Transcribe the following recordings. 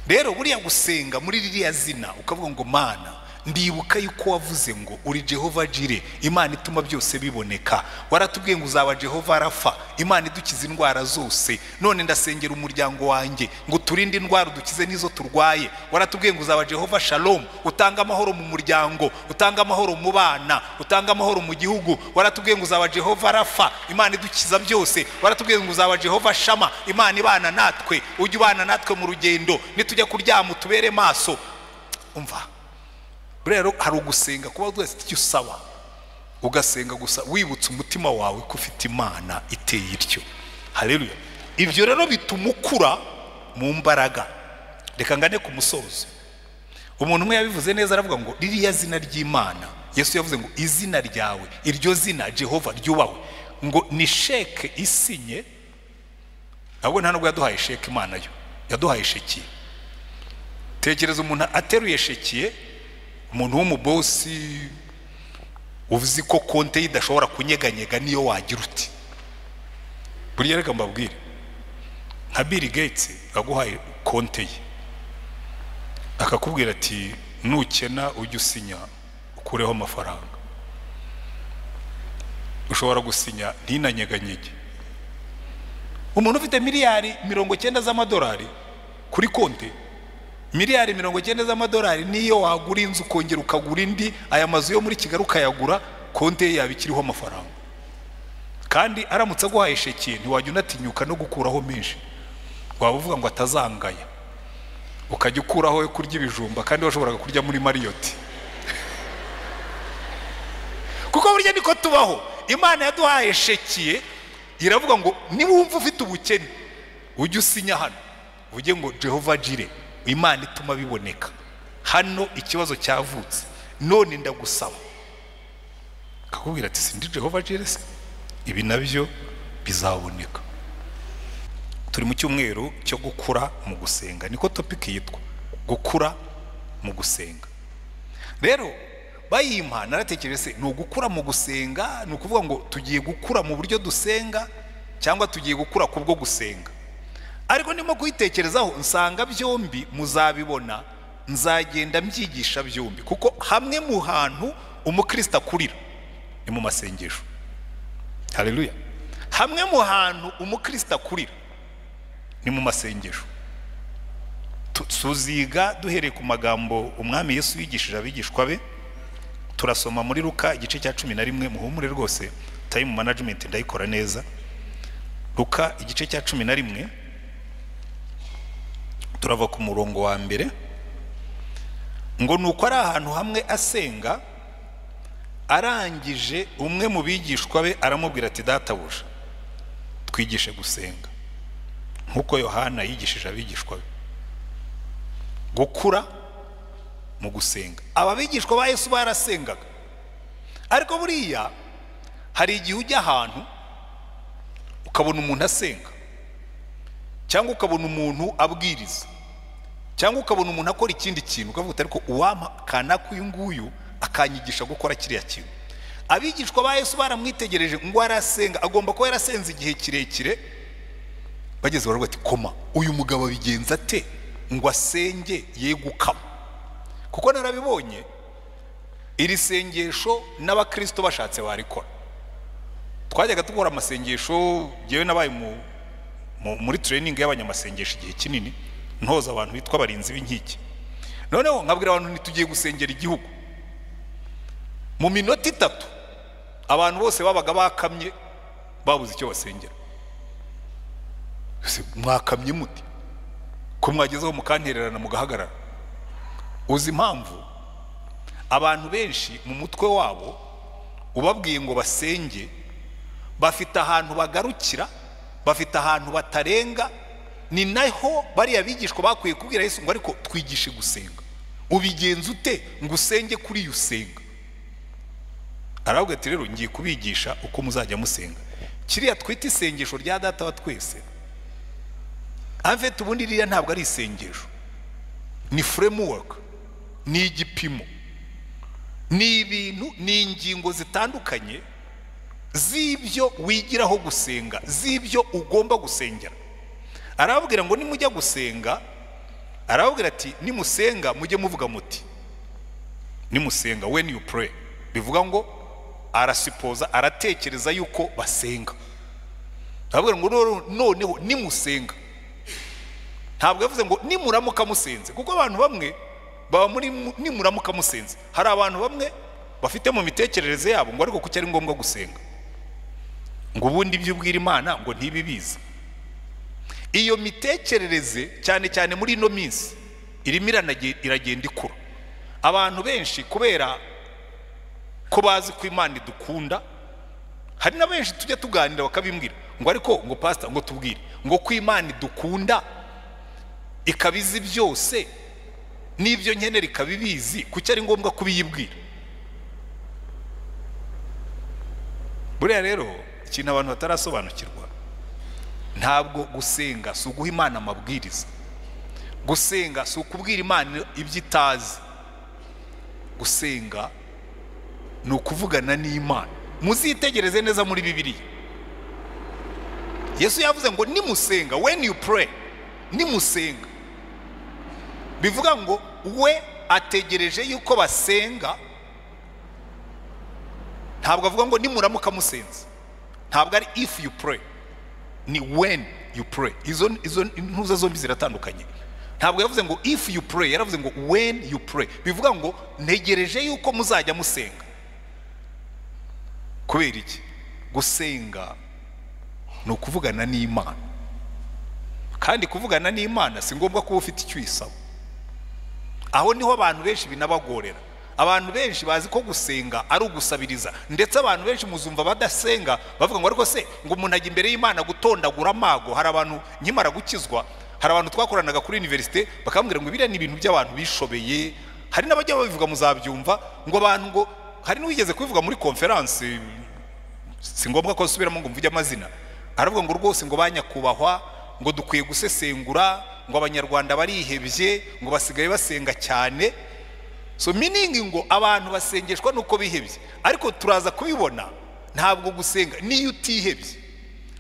rero buriya gusenga muri ririya zina ukavuga ngo Mana ndibuka yuko wavuze ngo uri Jehova Jire, Imana ituma byose biboneka. Waratubwiye ngo uzaba Jehova Rafa, Imana idukiza indwara zose. None ndasengera umuryango wanjye ngo turinde indwara dukize nizo turwaye. Waratubwiye ngo uzaba Jehova Shalom, utanga amahoro mu muryango, utanga amahoro mu bana, utanga amahoro mu gihugu. Waratubwiye ngo uzaba Jehova Rafa, Imana idukiza byose. Waratubwiye ngo uzaba Jehova Shama, Imana ibana natwe, ujye ubana natwe mu rugendo, nitujya kuryama tubere maso. Umva, rero hari ugusenga kuba dufite icyo usaba, ugasenga gusa wibutsa umutima wawe ko ufite Imana iteye ityo. Haleluya. Ibyo rero bituma ukura mu mbaraga. Reka ngane ku musozo. Umuntu umwe yabivuze neza, aravuga ngo ririya zina ry'Imana, Yesu yavuze ngo izina ryawe, iryo zina Jehova ryubahwe, ngo ni sheke isinye. Ahubwo nta nubwo yaduhaye sheke Imana, yo yaduhaye shekiye. Tekereza umuntu ateruye shekiye, umuntu w'umubosi uvuze ko konte ye idashobora kunyeganyega niyo wagira uti. Buriya reka mbabwire, nka Bill Gates aguhaye konte ye akakubwira ati nukena ujye usinya ukureho amafaranga, ushobora gusinya ntinanyeganyege. Umuntu ufite miliyari 90 z'amadolari kuri konte, miliyari 90 z'amadolari niyo wagura inzu ukongera ukagura indi, aya mazu yo muri Kigali ukayagura, konte ye yabikiriho amafaranga. Kandi aramutse aguhaye shekiye ntiwajya unatinyuka no gukuraho menshi, waba uvuga ngo atazangaya, ukajya ukuraho yo kurya ibijumba kandi washoboraga kurya muri Marriott. Kuko burya niko tubaho. Imana yaduhaye shekiye, iravuga ngo niba wumva ufite ubukene ujye usinya hano, uvuge ngo Jehova Jire, Imana ituma biboneka. Hano ikibazo cyavutse, none ndagusaba. Akakubwira ati sindi Jehova Jire se, ibi nabyo bizaboneka. Turi mu cyumweru cyo gukura mu gusenga, niko topic yitwa gukura mu gusenga. Rero bayimpa naratekereze ni ugukura mu gusenga, ni ukuvuga ngo tugiye gukura mu buryo dusenga cyangwa tugiye gukura kubwo gusenga. Ariko ndimo kuyitekerezaho nsanga byombi muzabibona, nzagenda mbyigisha byombi, kuko hamwe mu hantu umukristo akurira ni mu masengesho. Haleluya. Hamwe mu hantu umukristo akurira ni mu masengesho. Tuziga duhereye ku magambo umwami Yesu yigishije abigishwa be. Turasoma muri Luka igice cya 11, muhumure rwose time management ndayikora neza. Luka igice cya 11 turava ku murongo wa mbere, ngo nuko ari ahantu hamwe asenga, arangije umwe mu bigishwa be aramubwira ati databuja twigishe gusenga nkuko Yohana yigishije abigishwa be. Gukura mu gusenga. Aba bigishwa ba Yesu barasengaga, ariko buriya hari igihe ujya ahantu ukabona umuntu asenga, cyangwa ukabona umuntu abwiriza, cyangwa ukabona umuntu akora ikindi kintu, ukavuga ariko uwampa kanaka uyu nguyu akanyigisha gukora kiriya kintu. Abigishwa ba Yesu baramwitegereje ngo arasenga, agomba kuba yarasenze igihe kirekire. Bageze baravuga ati koma uyu mugabo abigenza ate ngo asenge yegukamo? Kuko narabibonye iri sengesho n'abakristo bashatse barikora. Twajyaga dukora amasengesho, yewe nabaye muri training y'abanyamasengesho igihe kinini, ntoza abantu bitwa abarinzi b'inkiki. Noneho nkabwira abantu nitugiye gusengera igihugu, mu minota 3 abantu bose babaga bakamye babuze icyo basengera. Mwakamye muti ko mwagezeho mukantererana mugahagarara? Uzi impamvu? Abantu benshi mu mutwe wabo ubabwiye ngo basenge, bafite ahantu bagarukira, bafite ahantu batarenga. Ni naho bariya bigishwa bakwiye kubwira Yesu ngo ariko twigishe gusenga. Ubigenza ute ngo usenge kuri yusenga? Aravuga ati rero ngiye kubigisha uko muzajya musenga. Kiriya twita isengesho rya data wa twese, anfite ubundi ririya ntabwo ari isengesho, ni framework, ni igipimo, ni ibintu, ni ingingo zitandukanye z'ibyo wigiraho gusenga, z'ibyo ugomba gusengera. Arababwira ngo nimujya gusenga, arababwira ati nimusenga mujye muvuga muti, nimusenga when you pray, bivuga ngo arasipoza, aratekereza yuko basenga. Arababwira ngo noneho nimusenga, ntabwo yavuze ngo nimuramuka musenze, kuko abantu bamwe baba muri nimuramuka musenze. Hari abantu bamwe bafite mu mitekerereze yabo ngo ariko kuki ari ngombwa gusenga, ngo ubundi ibyo ubwira Imana ngo ntibibizi. Iyo mitekerereze cyane cyane muri ino minsi irimo iragenda ikura. Abantu benshi kubera ko bazi ko Imana idukunda, hari na benshi tujya tuganira bakabimbwira ngo ariko ngo pastor ngo tubwire ngo ko Imana idukunda ikabizi byose n'ibyo nkenera ikabibizi, kuki ari ngombwa kubiyibwira? Buriya rero ikintu abantu batarasobanukirwa, ntabwo gusenga si uguha Imana amabwiriza, gusenga si ukubwira Imana ibyo itazi, gusenga ni ukuvugana n'Imana. Muzitegereze neza muri Bibiliya, Yesu yavuze ngo nimusenga, when you pray, nimusenga, bivuga ngo we ategereje yuko basenga. Ntabwo avuga ngo nimuramuka musenze, ntabwo ari if you pray, ni when you pray. Izo ntuza zombi ziratandukanye. Ntabwo yavuze ngo if you pray, yaravuze ngo when you pray. Bivuga ngo ntegereje yuko muzajya musenga. Kubera iki? Gusenga ni ukuvugana n'Imana, kandi kuvugana n'Imana si ngombwa kuba ufite icyo uyisaba. Aho niho abantu benshi binabagorera. Abantu benshi bazi ko gusenga ari ugusabiriza, ndetse abantu benshi muzumva badasenga bavuga ngo ariko se ngo umuntu ajya imbere y'Imana gutondagura amago. Hari abantu nkimara gukizwa, hari abantu twakoranaga kuri universite bakambwira ngo biriya ni ibintu by'abantu bishobeye. Hari n'abajya babivuga muzabyumva ngo abantu ngo, hari n'uwigeze kubivuga muri conference, si ngombwa ko subiramo ngo mvuge amazina, aravuga ngo rwose ngo banyakubahwa ngo dukwiye gusesengura, ngo abanyarwanda barihebye, ngo basigaye basenga cyane. So meaning ngo abantu basengeshwa nuko bihebye, ariko turaza kubibona ntabwo gusenga niyo utihebye,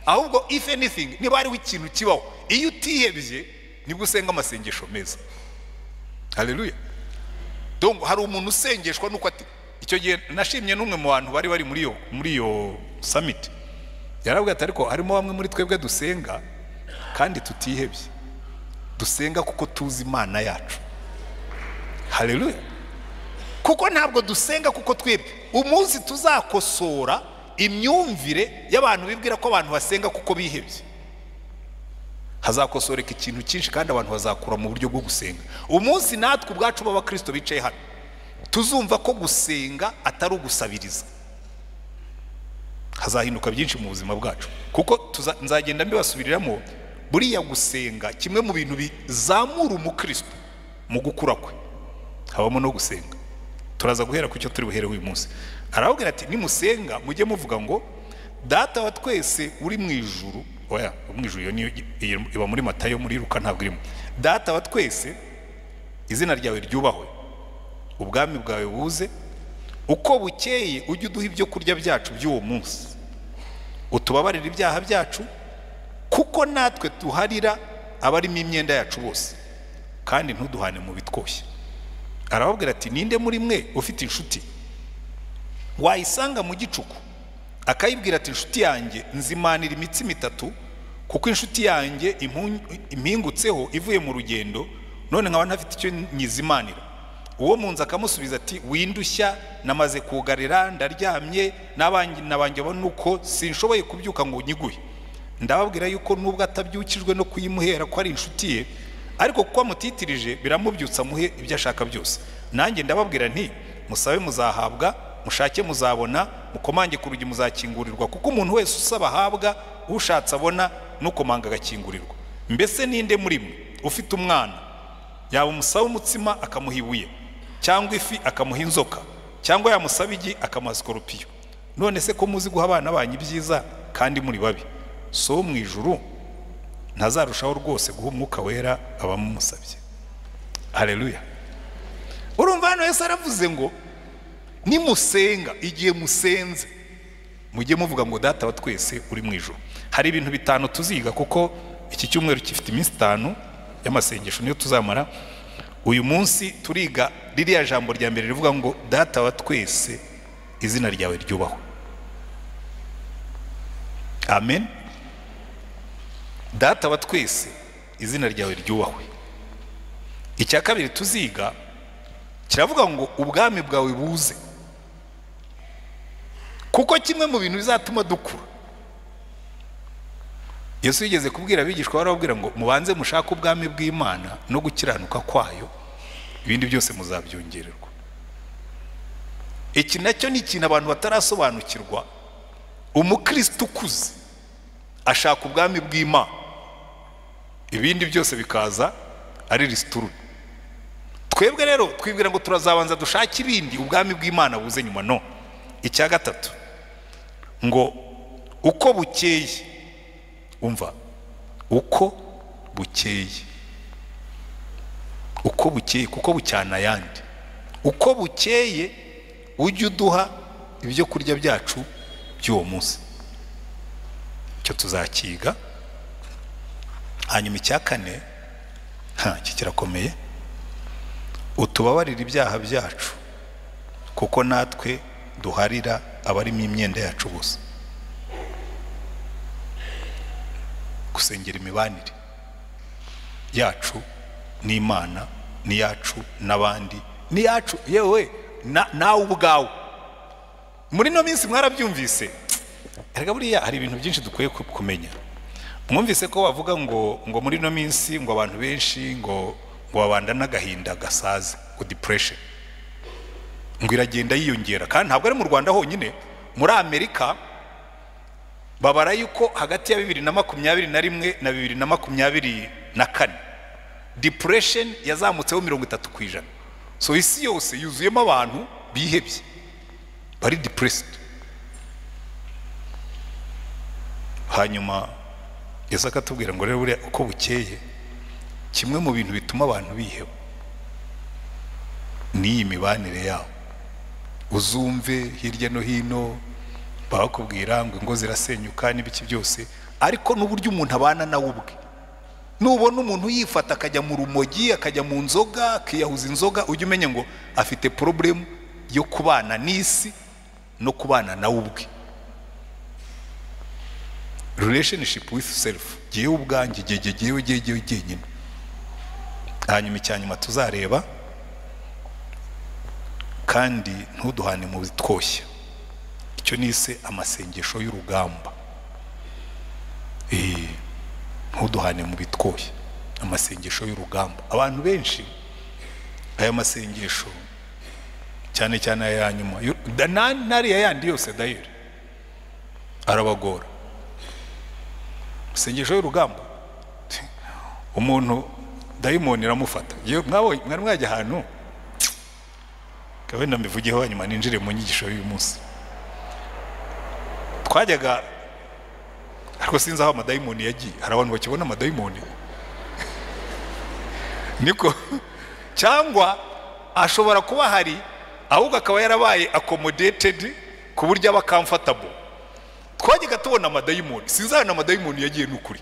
ahubwo if anything niba hariho ikintu kibaho, iyo utihebye nibwo usenga amasengesho meza. Haleluya. Donc hari umuntu usengeshwa nuko ati, icyo gihe nashimye n'umwe mu bantu bari muri iyo summit, yarabwiye ati ariko harimo bamwe muri twebwe dusenga kandi tutihebye, dusenga kuko tuzi Imana yacu. Haleluya. Kuko ntabwo dusenga kuko twebwe umunsi tuzakosora imyumvire y'abantu bibwira ko abantu basenga kuko bihebye, hazakosoreka ikintu cyinshi kandi abantu bazakura mu buryo bwo gusenga. Umunsi natwe ubwacu b'abakristo bicaye hano tuzumva ko gusenga atari ugusabiriza, hazahinduka byinshi mu buzima bwacu. Kuko nzagenda mbibasubiriramo, buriya gusenga kimwe mu bintu bizamura umukristo mu gukura kwe, habamo no gusenga. Turaza guhera ku cyo turi buhere uyu munsi. Arababwira ati nimusenga mujye muvuga ngo data wa twese uri mu ijuru. Oya, mu ijuru iyo iba muri Matayo, muri Luka ntabwo irimo. Data wa twese, izina ryawe ryubahwe, ubwami bwawe buze, uko bukeye ujye uduha ibyo kurya byacu by'uwo munsi, utubabarire ibyaha byacu kuko natwe tuharira abarimo imyenda yacu bose, kandi ntuduhane mu bitwoshye. Arababwira ati ninde muri mwe ufite inshuti wayisanga mu gicuku akayibwira ati inshuti yanjye nzimanira imitsima 3 kuko inshuti yanjye impingutseho ivuye mu rugendo, none nkaba ntafite icyo nyizimanira? Uwo munsi akamusubiza ati windushya, namaze kugarira, ndaryamye, n'abanje nuko sinshoboye kubyuka ngo nyiguhe. Ndababwira yuko nubwo atabyukijwe no kuyimuhera ko ari inshuti ye, ariko kuko amutitirije biramubyutsa muhe ibyo ashaka byose. Nanjye ndababwira nti musabe muzahabwa, mushake muzabona, mukomange ku rugi muzakingurirwa, kuko umuntu wese usaba ahabwa, ushatse abona, nukomanga agakingurirwa. Mbese ninde muri mwe ufite umwana yaba umusaba umutsima akamuha ibuye, cyangwa ifi akamuha inzoka, cyangwa yamusaba igi akamuha sikorupiyo? None se ko muzi guha abana banyu ibyiza kandi muri babi, so mu ijuru ntazarushaho rwose guha umwuka wera abamumusabye. Haleluya. Urumva hano Yesu aravuze ngo nimusenga, igihe musenze mujye muvuga ngo data wa twese uri mu ijuru. Hari ibintu bitanu tuziga kuko iki cyumweru gifite iminsi 5, y'amasengesho niyo tuzamara uyu munsi. Turiga ririya jambo rya mbere rivuga ngo data wa twese izina ryawe ryubahwe. Amen. Data wa twese izina ryawe ryubahwe. Icya kabiri tuziga kiravuga ngo ubwami bwawe buze, kuko kimwe mu bintu bizatuma dukura. Yesu yigeze kubwira abigishwa barababwira ngo mubanze mushake ubwami bw'Imana no gukiranuka kwayo, ibindi byose muzabyongererwa. Iki nacyo ni ikintu abantu batarasobanukirwa. Umukristo ukuze ashaka ubwami bw'Imana, ibindi byose bikaza ari resituruni. Twebwe rero twibwira ngo turazabanza dushake ibindi, ubwami bw'Imana buze nyuma. No. Icya gatatu ngo uko bukeye, umva, uko bukeye, uko bukeye kuko bucyana ayandi, uko bukeye ujye uduha ibyo kurya byacu by'uwo munsi. Icyo tuzakiga. Hanyuma icya kane, iki kirakomeye, utubabarira ibyaha byacu kuko natwe duharira abarimo imyenda yacu bose. Gusengera imibanire yacu n'Imana, ni yacu n'abandi, ni yacu yewe nawe ubwawe. Muri no minsi mwarabyumvise, erega buriya hari ibintu byinshi dukwiye kumenya. Mwumvise ko bavuga ngo muri no minsi ngo abantu benshi ngo babanda n'agahinda gasaze, ngo depression ngo iragenda yiyongera. Kandi ntabwo ari mu Rwanda honyine, muri Amerika babara yuko hagati ya 2021 na 2024 depression yazamutseho 30%. So isi yose yuzuyemo abantu bihebye, bari depressed. Hanyuma Yesu akatubwira ngo rero buriya uko bukeye, kimwe mu bintu bituma abantu biheba ni imibanire yabo. Uzumve hirya no hino bakubwira ngo ingo zirasenyuka n'ibiki byose, ariko n'uburyo umuntu abana nawe ubwe. Nubona umuntu yifata akajya mu rumogi, akajya mu nzoga, akiyahuza inzoga, ujye umenya ngo afite problem yo kubana n'isi no kubana nawe ubwe. Relationship with self, giyewe ubwanjye, giyewe nyine. Hanyuma icyanyuma tuzareba, kandi ntuduhane mu bitwoshya. Icyo nise amasengesho y'urugamba. Ntuduhane mu bitwoshya, amasengesho y'urugamba. Abantu benshi aya masengesho cyane cyane aya nyuma nariya yandi yose dayire arabagora. Masengesho y'urugamba, umuntu dayimoni iramufata. Mwari mwajya ahantu wenda mbivugeho hanyuma ninjire mu nyigisho y'uyu munsi. Twajyaga, ariko sinzi aho amadayimoni yagiye. Hari abantu bakibona amadayimoni niko, cyangwa ashobora kuba hari ahubwo akaba yarabaye accommodated ku buryo aba comfortable. Twajyaga tubona amadayimoni, sinzi aho amadayimoni yagiye n'ukuri.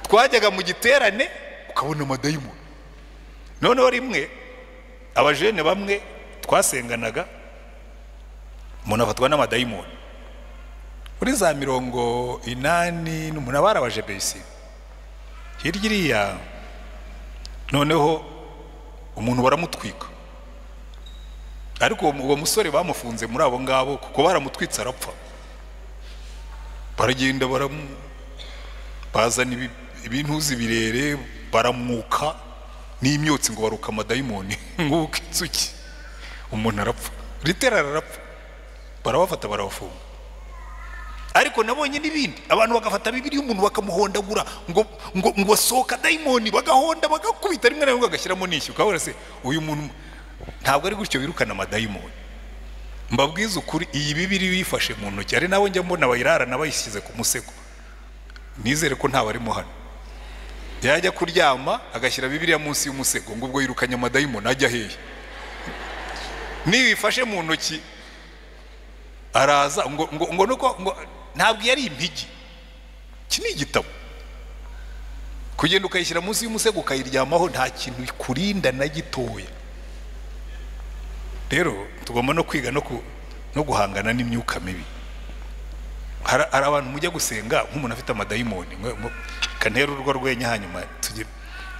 Twajyaga mu giterane ukabona amadayimoni. Noneho rimwe abajene bamwe twasenganaga, umuntu afatwa n'amadayimoni muri za 80 n'umuntu abarabaje besi hirya iriya. Noneho umuntu baramutwika, ariko uwo musore bamufunze muri abo ngabo kuko baramutwitse arapfa. Baragenda bazana ibintu zibirere, baramwuka n'imyotsi ngo baruka amadayimoni nguko inzuki, umuntu arapfa, literally arapfa. Barabafata barabafunga. Ariko nabonye n'ibindi, abantu bagafata Bibiliya umuntu bakamuhondagura ngo soka dayimoni, bagahonda bagakubita rimwe na rimwe agashyiramo n'ishyuka. Ahora se uyu muntu ntabwo ari gutyo birukana amadayimoni. Mbabwiza ukuri, iyi Bibiliya uyifashe mu ntoki, ari nawe njya mbona bayirara nabayishyize ku musego, nizere ko ntawe arimo hano. Yajya kuryama agashyira Bibiliya munsi y'umusego, ngo ubwo yirukanye amadayimoni ajya hehe? Niwifashe mu ntoki araza ngo nuko ntabwo yari impigi. Iki ni igitabo. kugenda ukayishyira munsi y'umusego ukayiryamaho nta kintu kurinda na gitoya. Rero tugomba no kwiga no guhangana n'imyuka mibi. Hari abantu mujya gusenga nk'umuntu afite amadayimoni, kantera urwo rwenya hanyuma tugira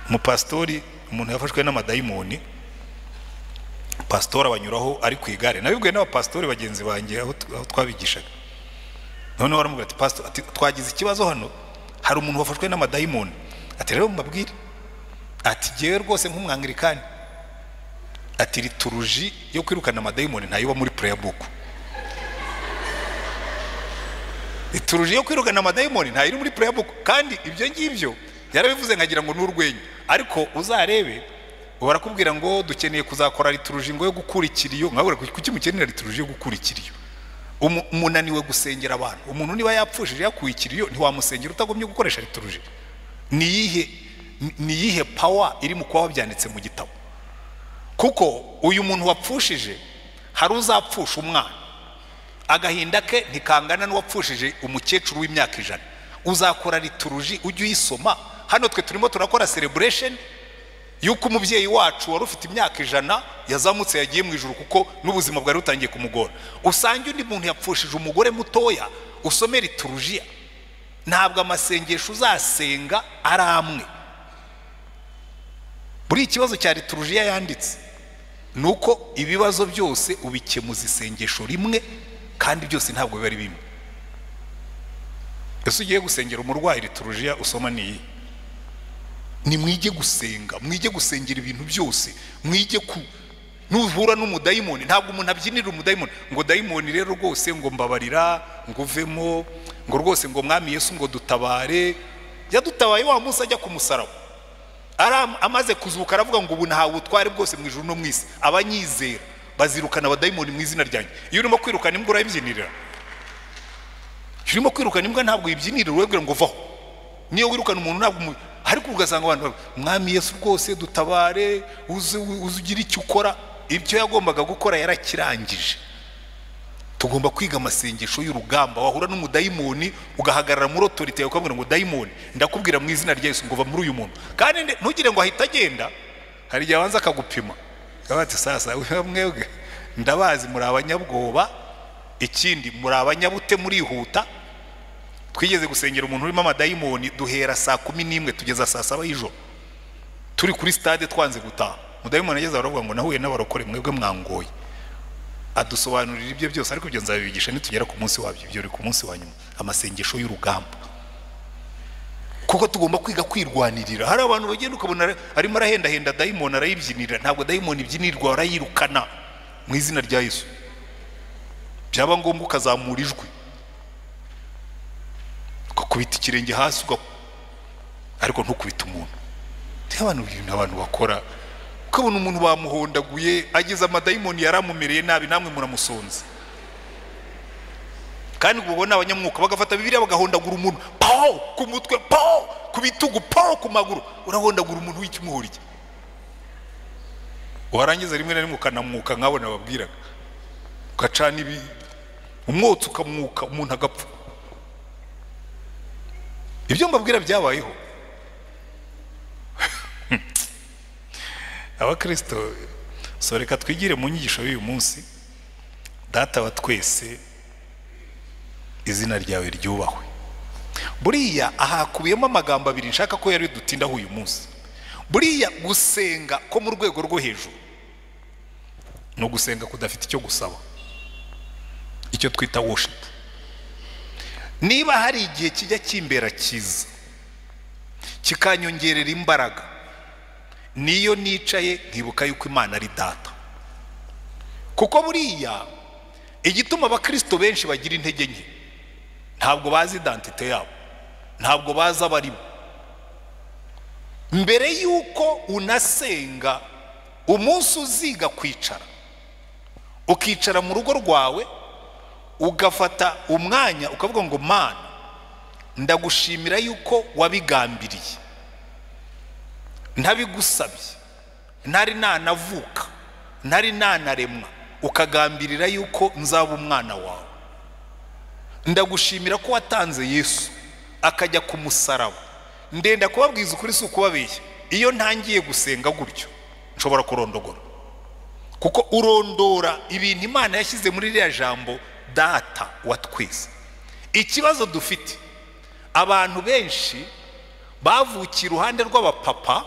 umupastori, umuntu yafashwe n'amadayimoni, pastor abanyuraho ari ku igare. Nabibwiye n'abapastori bagenzi banjye aho twabigishaga. None waramubwira ati pastor, ati twagize ikibazo hano, hari umuntu wafashwe n'amadayimoni. Ati rero mbabwire, ati jewe rwose nk'umwangirikani, ati liturji yo kwirukana amadayimoni ntayiba muri prayer book. Liturji yo kwirukana amadayimoni ntayiri muri prayer book, kandi ibyo ngibyo yarabivuze nkagira ngo n'urwenya. Ariko uzarebe barakubwira ngo dukeneye kuzakora liturji ngo yo gukurikira iyo. Nkabura kuki mukenera liturji yo gukurikira iyo? Umunaniwe gusengera abantu. Umuntu niba yapfushije yakuikira iyo ntiwamusengera utagomye gukoresha liturji. Niyihe power iri mu kuba byanditse mu gitabo? Kuko uyu muntu wapfushije hari uzapfusha umwana, agahinda ke ntikangana n'uwapfushije umukecuru w'imyaka 100. Uzakora liturji ujye uyisoma. Hano twe turimo turakora celebration yuko umubyeyi wacu wari ufite imyaka 100 yazamutse yagiye mu ijuru kuko n'ubuzima bwari butangiye kumugora. Usange undi muntu yapfushije umugore mutoya, usome liturji. Ntabwo amasengesho uzasenga ari amwe. Buri ikibazo cya liturji yanditse nuko ibibazo byose ubikemuza isengesho rimwe, kandi byose ntabwo biba ari bimwe. Yesu ugiye gusengera umurwayi, liturji usoma ni mwige gusenga, mwige gusengera ibintu byose, mwige nuhura n'umudayimoni. Ntabwo umuntu abyinira umudayimoni ngo dayimoni rero rwose ngo mbabarira ngo uvemo, ngo rwose ngo mwami Yesu ngo dutabare. Yadutabaye wa munsi ajya ku musaraba, amaze kuzuka aravuga ngo ubu ntawe utware bwose mu ijuru no mu isi, abanyizera bazirukana abadayimoni mu izina ryanjye. Iyo urimo kwirukana imbwa urayibyinirira? Urimo kwirukana imbwa ntabwo yibyinirira, urebwira ngo vaho. Niyo wirukana umuntu ntabwo, ariko ugasanga abantu mwami Yesu rwose dutabare, uzugira icyo ukora. Ibyo yagombaga gukora yarakirangije. Tugomba kwiga amasengesho y'urugamba. Wahura n'umudayimoni ugahagarara muri autority yawe ukabwira ngo dayimoni ndakubwira mu izina rya Yesu ngo va muri uyu muntu, kandi ntugire ngo ahita agenda. Hari igihe abanza akagupima kabati, sasa mwebwe ndabazi muri abanyabwoba, ikindi muri abanyabute murihuta. Twigeze gusengera umuntu urimo amadayimoni duhera saa 11 tugeza saa 7 y'ijoro, turi kuri stade twanze gutaha. Mudayimoni ageze aravuga ngo nahuye n'abarokore mwebwe mwangoye. Adusobanurira ibyo byose, ariko byo nzabibigisha nitugera ku munsi wabyo. Ibyo uri ku munsi wa nyuma, amasengesho y'urugamba. Kuko tugomba kwiga kwirwanirira. Hari abantu bagenda ukabona arimo arahenda dayimoni arayibyinira. Ntabwo dayimoni ibyinirwa, arayirukana mu izina rya Yesu. Byaba ngombwa ukazamura ijwi ukakubita ikirenge hasi, ariko ntukubita umuntu. Abantu bakora, ukabona umuntu bamuhondaguye agize amadayimoni yaramumereye nabi, namwe muramusonze. Kandi ubona abanyamwuka bagafata Bibiliya bagahondagura umuntu ku mutwe, ku bitugu, ku maguru. Urahondagura umuntu w'ikimuhora iki? Warangiza rimwe na rimwe ukanamwuka nkabona babwiraga, ugacana ibi umwotsi ukamwuka umuntu agapfa. Ibyo mbabwira byabayeho. Abakristo, reka twigire mu nyigisho y'uyu munsi. Data wa twese, izina ryawe ryubahwe. Buriya ahakubiyemo amagambo abiri nshaka ko yari dutindaho uyu munsi. Buriya gusenga ko mu rwego rwo hejuru no gusenga kudafite icyo gusaba, icyo twita worship. Niba hari igihe kijya kimbera cyiza kikanyongerera imbaraga, niyo nicaye nkibuka yuko Imana ari data. Kuko buriya igituma abakristo benshi bagira intege nke, ntabwo bazi identite yabo, ntabwo bazi abaribo. Mbere yuko unasenga, umunsi uziga kwicara, ukicara mu rugo rwawe ugafata umwanya ukavuga ngo Mana ndagushimira yuko wabigambiriye, ntabigusabye, ntari nanavuka, ntari nanaremwa, ukagambirira yuko nzaba umwana wawe. Ndagushimira ko watanze Yesu akajya ku musaraba ndenda kubabwiza ukuri si ukubabeshya. Iyo ntangiye gusenga gutyo nshobora kurondogora, kuko urondora ibintu Imana yashyize muri rya jambo data wa twese. Ikibazo dufite, abantu benshi bavukiye iruhande rw'abapapa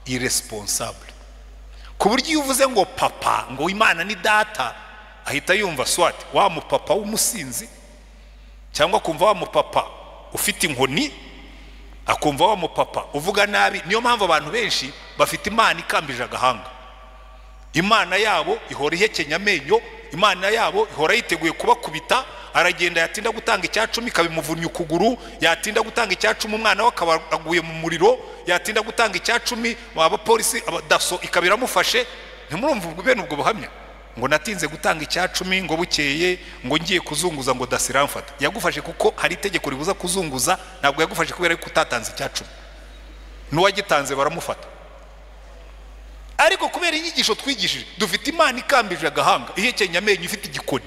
irresponsible, ku buryo iyo uvuze ngo papa, ngo Imana ni data, ahita yumva swati wa mupapa w'umusinzi, cyangwa kumva wa mupapa ufite inkoni, akumva wa mupapa uvuga nabi. Niyo mpamvu abantu benshi bafite Imana ikambije agahanga. Imana yabo ihora ihekenya amenyo, Imana yabo ihora yiteguye kubakubita. Aragenda yatinda gutanga icyacumi kabimuvunya ukuguru, yatinda gutanga icyacumi umwana we akaba aguye mu muriro, yatinda gutanga icyacumi abapolisi daso ikabiramufashe. Ntimurumva bene ubwo buhamya ngo natinze gutanga icyacumi ngo bukeye ngo ngiye kuzunguza ngo dasiramfata. Yagufashe kuko hari itegeko ribuza kuzunguza, ntabwo yagufashe kubera ko utatanze icyacumi. N'uwagitanze baramufata. Ariko kubera inyigisho twigishije, dufite Imana ikambije agahanga, ihekenya amenyo, ifite igikoni.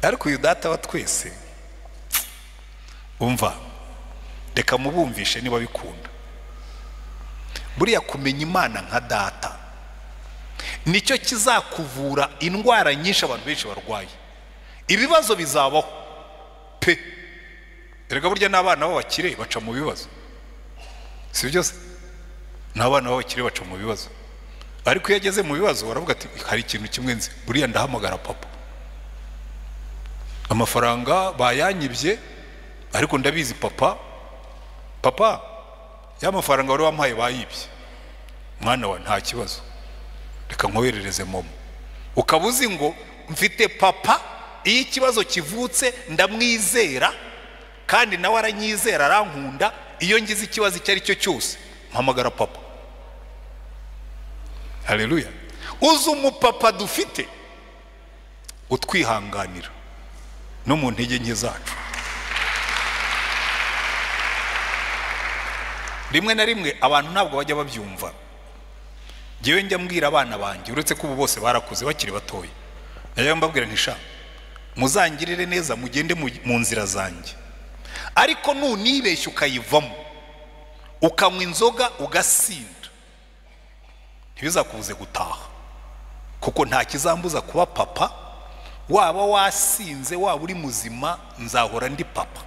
Ariko uyu data wa twese, umva, reka mubumvishe niba bikunda. Buriya kumenya Imana nka data nicyo kizakuvura indwara nyinshi abantu benshi barwaye. Ibibazo bizabaho pe, erega burya n'abana b'abakire baca mu bibazo, si byose? N'abana b'abakire baca mu bibazo, ariko iyo ageze mu bibazo baravuga ati hari ikintu kimwe nzi, buriya ndahamagara papa. Amafaranga bayanyibye ariko ndabizi papa, papa ya mafaranga wari wampaye bayibye, mwana wa nta kibazo, reka nkoherereze momo. Ukabuzi ngo mfite papa, iyo ikibazo kivutse ndamwizera kandi nawe aranyizera arankunda, iyo ngize ikibazo icyo ari cyo cyose mpamagara papa. Haleluya. Uzi umupapa dufite utwihanganira no mu ntege nke zacu. Rimwe na rimwe abantu ntabwo bajya babyumva. Jewe njya mbwira abana banjye, uretse ko ubu bose barakuze bakiri batoya, najya mbabwira nti sha muzangirire neza mugende mu nzira zanjye, ariko nunibeshya ukayivamo ukanywa inzoga ugasinda, ntibizakubuze gutaha, kuko nta kizambuza kuba papa. Waba wasinze waba uri muzima, nzahora ndi papa.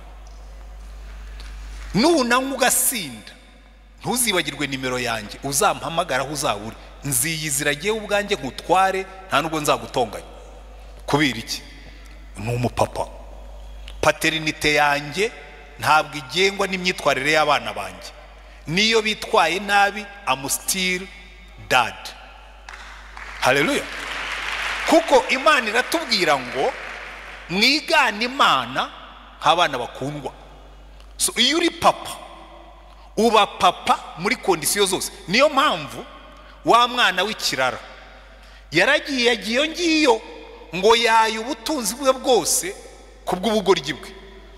Nunanywa ugasinda ntuzibagirwe nimero yanjye, uzampamagara aho uzaba uri, nziyizira jyewe ubwanjye nkutware, nta nubwo nzagutonganya. Kubera iki? Ni umupapa. Paternite yanjye ntabwo igengwa n'imyitwarire y'abana banjye. Niyo bitwaye nabi, I'm still dad. Haleluya. Kuko Imana iratubwira ngo mwigane Imana nk'abana bakundwa. So iyo uri papa, uba papa muri kondisiyo zose. Niyo mpamvu wa mwana w'ikirara yagiye ngiyo ngo yaye ubutunzi bwe bwose kubw'ubugoryi bwe,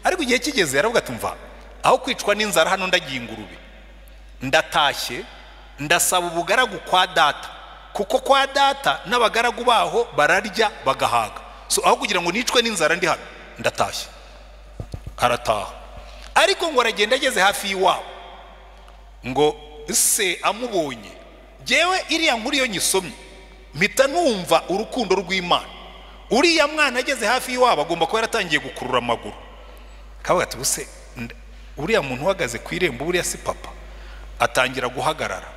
ariko igihe kigeze yaravuga ati mva, aho kwicwa n'inzara hano ndagiye ingurube, ndatashye ndasaba ubugaragu kwa data, kuko kwa data n'abagaragu baho bararya bagahaga. So aho kugira ngo nicwe n'inzara ndi hano, ndatashye. Arataha, ariko ngo aragenda ageze hafi y'iwabo, ngo se amubonye, jewe iriya nkuru iyo nyisomye mpita numva urukundo rw'Imana. Uriya mwana ageze hafi y'iwabo agomba kuba yaratangiye gukurura amaguru. Kavuga ati buse uriya muntu uhagaze ku irembo buriya si papa? Atangira guhagarara,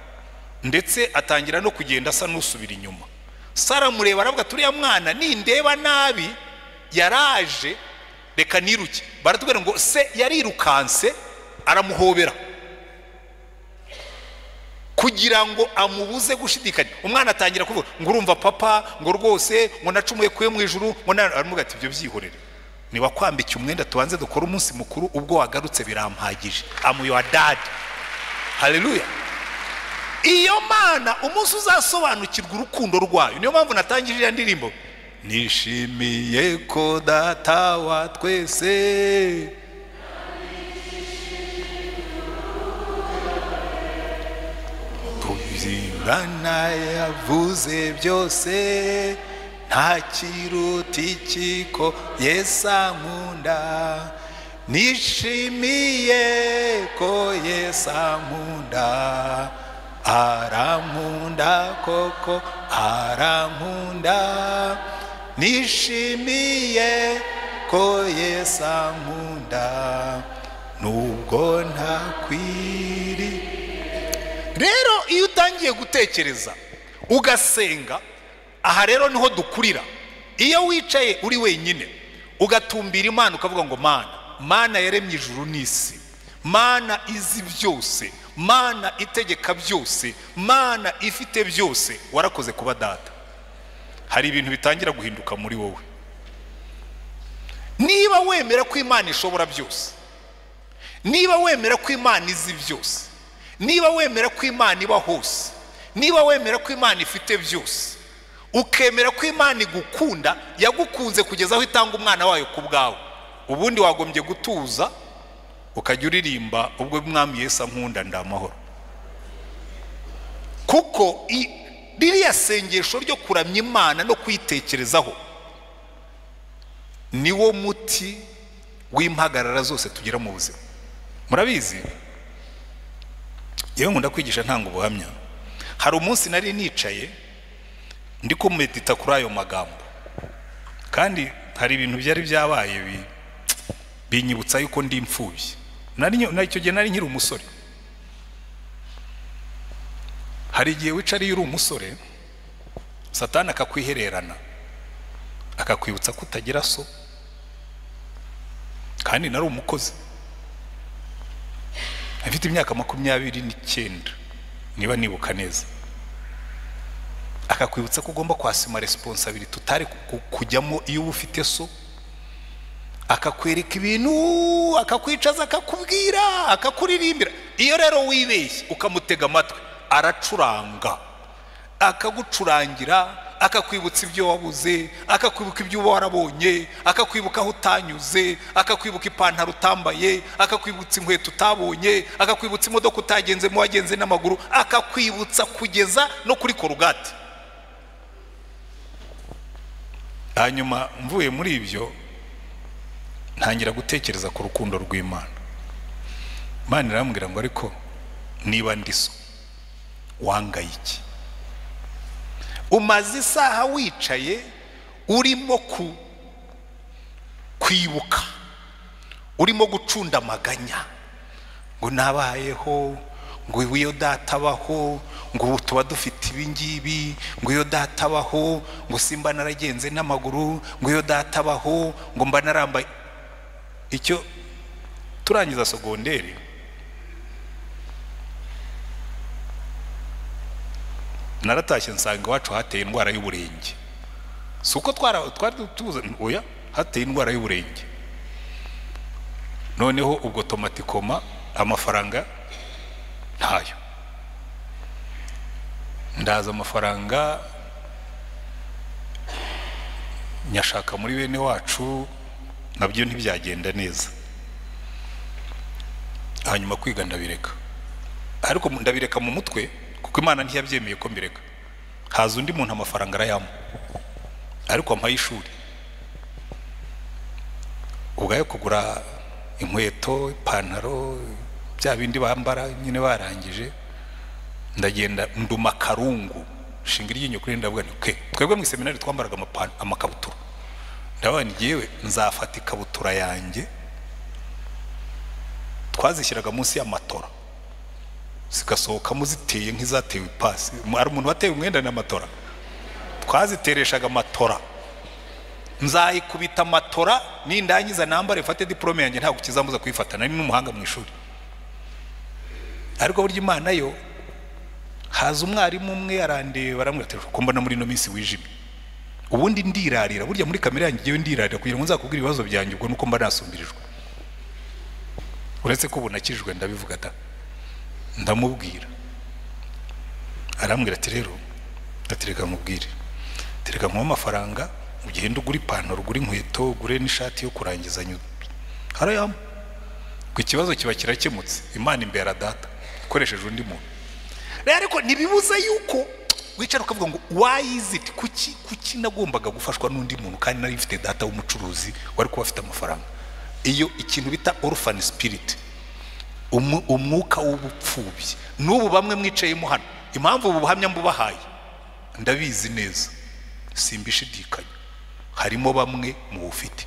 ndetse atangira no kugenda asa n'usubira inyuma. Sara mureba aravuga ati uriya mwana nindeba nabi yaraje, reka niruke. Baratubwira ngo se yarirukanse aramuhobera kugira ngo amubuze gushidikanya. Umwana atangira kuvuga ngo urumva papa, ngo rwose ngo nacumuye kuye mu ijuru. Ngo aramuga ati ibyo byihorere, niba kwambika umwenda tubanze dukora umunsi mukuru, ubwo wagarutse birampagije. I'm your dad. Haleluya. Iyo Mana umunsi uzasobanukirwa urukundo rwayo. Niyo mpamvu natangije ya ndirimbo, nishimiye ko data wa twese Imana yavuze byose, nta kiruta ikiko Yesu ankunda, nishimiye ko Yesu ankunda, arankunda koko arankunda, nishimiye ko Yesu ankunda nubwo ntakwiri. Rero iyo utangiye gutekereza ugasenga, aha rero niho dukurira. Iyo wicaye uri wenyine ugatumbira Imana ukavuga ngo Mana yaremye ijuru n'isi, Mana izi byose, Mana itegeka byose, Mana ifite byose, warakoze kuba data. Hari ibintu bitangira guhinduka muri wowe. Niba wemera ko Imana ishobora byose, niba wemera ko Imana izi byose, niba wemera ko Imana iba hose, niba wemera ko Imana ifite byose, ukemera ko Imana igukunda, yagukunze kugeza aho itanga umwana wayo ku bwawe, ubundi wagombye gutuza ukajya uririmba ubwo Mwami Yesu ankunda ndamahoro. Kuko ririya sengesho ryo kuramya Imana no kuyitekerezaho niwo muti w'impagarara zose tugira mu buzima. Murabizi, yewe nkunda kwigisha ntanga ubuhamya. Hari umunsi nari nicaye ndi kumedita kuri ayo magambo, kandi hari ibintu byari byabaye binyibutsa yuko ndi imfubyi. Icyo gihe nari nkiri umusore. Hari igihe wicariye uri umusore, Satani akakwihererana akakwibutsa ko utagira so, kandi nari umukozi. Afite imyaka 29 niba nibuka neza. Akakwibutsa ko ugomba kwasima responsibility tutari kujyamo iyo ufite so. Akakwereka ibintu, akakwicaza, akakubwira, akakuririmbira. Iyo rero wibeshye ukamutega amatwi, aracuranga, akagucurangira, akakwibutsa ibyo wabuze, akakwibuka ibyo warabonye, akakwibuka aho utanyuze, akakwibuka ipantaro utambaye, akakwibutsa inkweto utabonye, akakwibutsa imodoka utagenze mu wagenze n'amaguru, akakwibutsa kugeza no kuri korugate. Hanyuma mvuye muri ibyo ntangira gutekereza ku rukundo rw'Imana. Imana irambwira ngo ariko niba ndi so wangaye iki? Umaze isaha wicaye urimo kwibuka, urimo gucunda amaganya ngo nabayeho, ngo iyo data abaho, ngo tuba dufite ibingibi, ngo iyo data abaho, ngo simba naragenze n'amaguru, ngo iyo data abaho, ngo mba narambaye. Icyo turangiza sogonderi naratashye nsanga iwacu hateye indwara y'uburenge. Suko twari tuza oya, hateye indwara y'uburenge. Noneho ubwo tomatikoma amafaranga ntayo. Ndaza amafaranga nyashaka muri bene wacu, nabyo ntibyagenda neza. Hanyuma kwiga ndabireka, ariko ndabireka mu mutwe kuko Imana ntiyabyemeye ko mbireka. Haza undi muntu amafaranga arayamo, ariko ampaye ishuri, ubwayo kugura inkweto, ipantaro, bya bindi bambara nyine barangije. Ndagenda nduma karungu, shinga iryinyo kuri ndavuga nti twebwe mu seminari twambaraga amakabutura. Ndavuga nti yewe nzafata ikabutura yanjye, twazishyiraga munsi y'amatora zigasohoka muziteye nk'izatewe ipasi. Ari umuntu wateye umwenda n'amatora, twazitereshaga amatora. Nzayikubita amatora nindangiza nambare mfate diplome yanjye, ntabwo kizambuza kuyifata, nari n'umuhanga mu ishuri. Ariko burya Imana yo, haza umwarimu umwe arandeba aramubwira ati ko mbona muri no minsi wijimye. Ubundi ndirarira, burya muri kamera yanjye yewe ndirarira kugira ngo nzakubwira ibibazo byanjye, ubwo nuko mba nasumbirijwe. Uretse ko bunakijwe ndabivuga da, ndamubwira. Arambwira ati rero ndatereka mubwire, tereka mu mafaranga ugenda ugura ipantaro, ugura inkweto, ugure n'ishati yo kurangizanya. Harayamo ku kibazo kiba kirakemutse. Imana imbera data ikoresheje undi muntu. Rero ariko nibibuza yuko wicara ukavuga ngo why is it, kuki nagombaga gufashwa n'undi muntu kandi nari mfite data w'umucuruzi wari kuba afite amafaranga. iyo ikintu bita orphan spirit, umwuka w'ubupfubyi. N'ubu bamwe mwicayemo hano, impamvu ubu buhamya mbubahaye ndabizi neza, simbishidikanya, harimo bamwe mu bufite.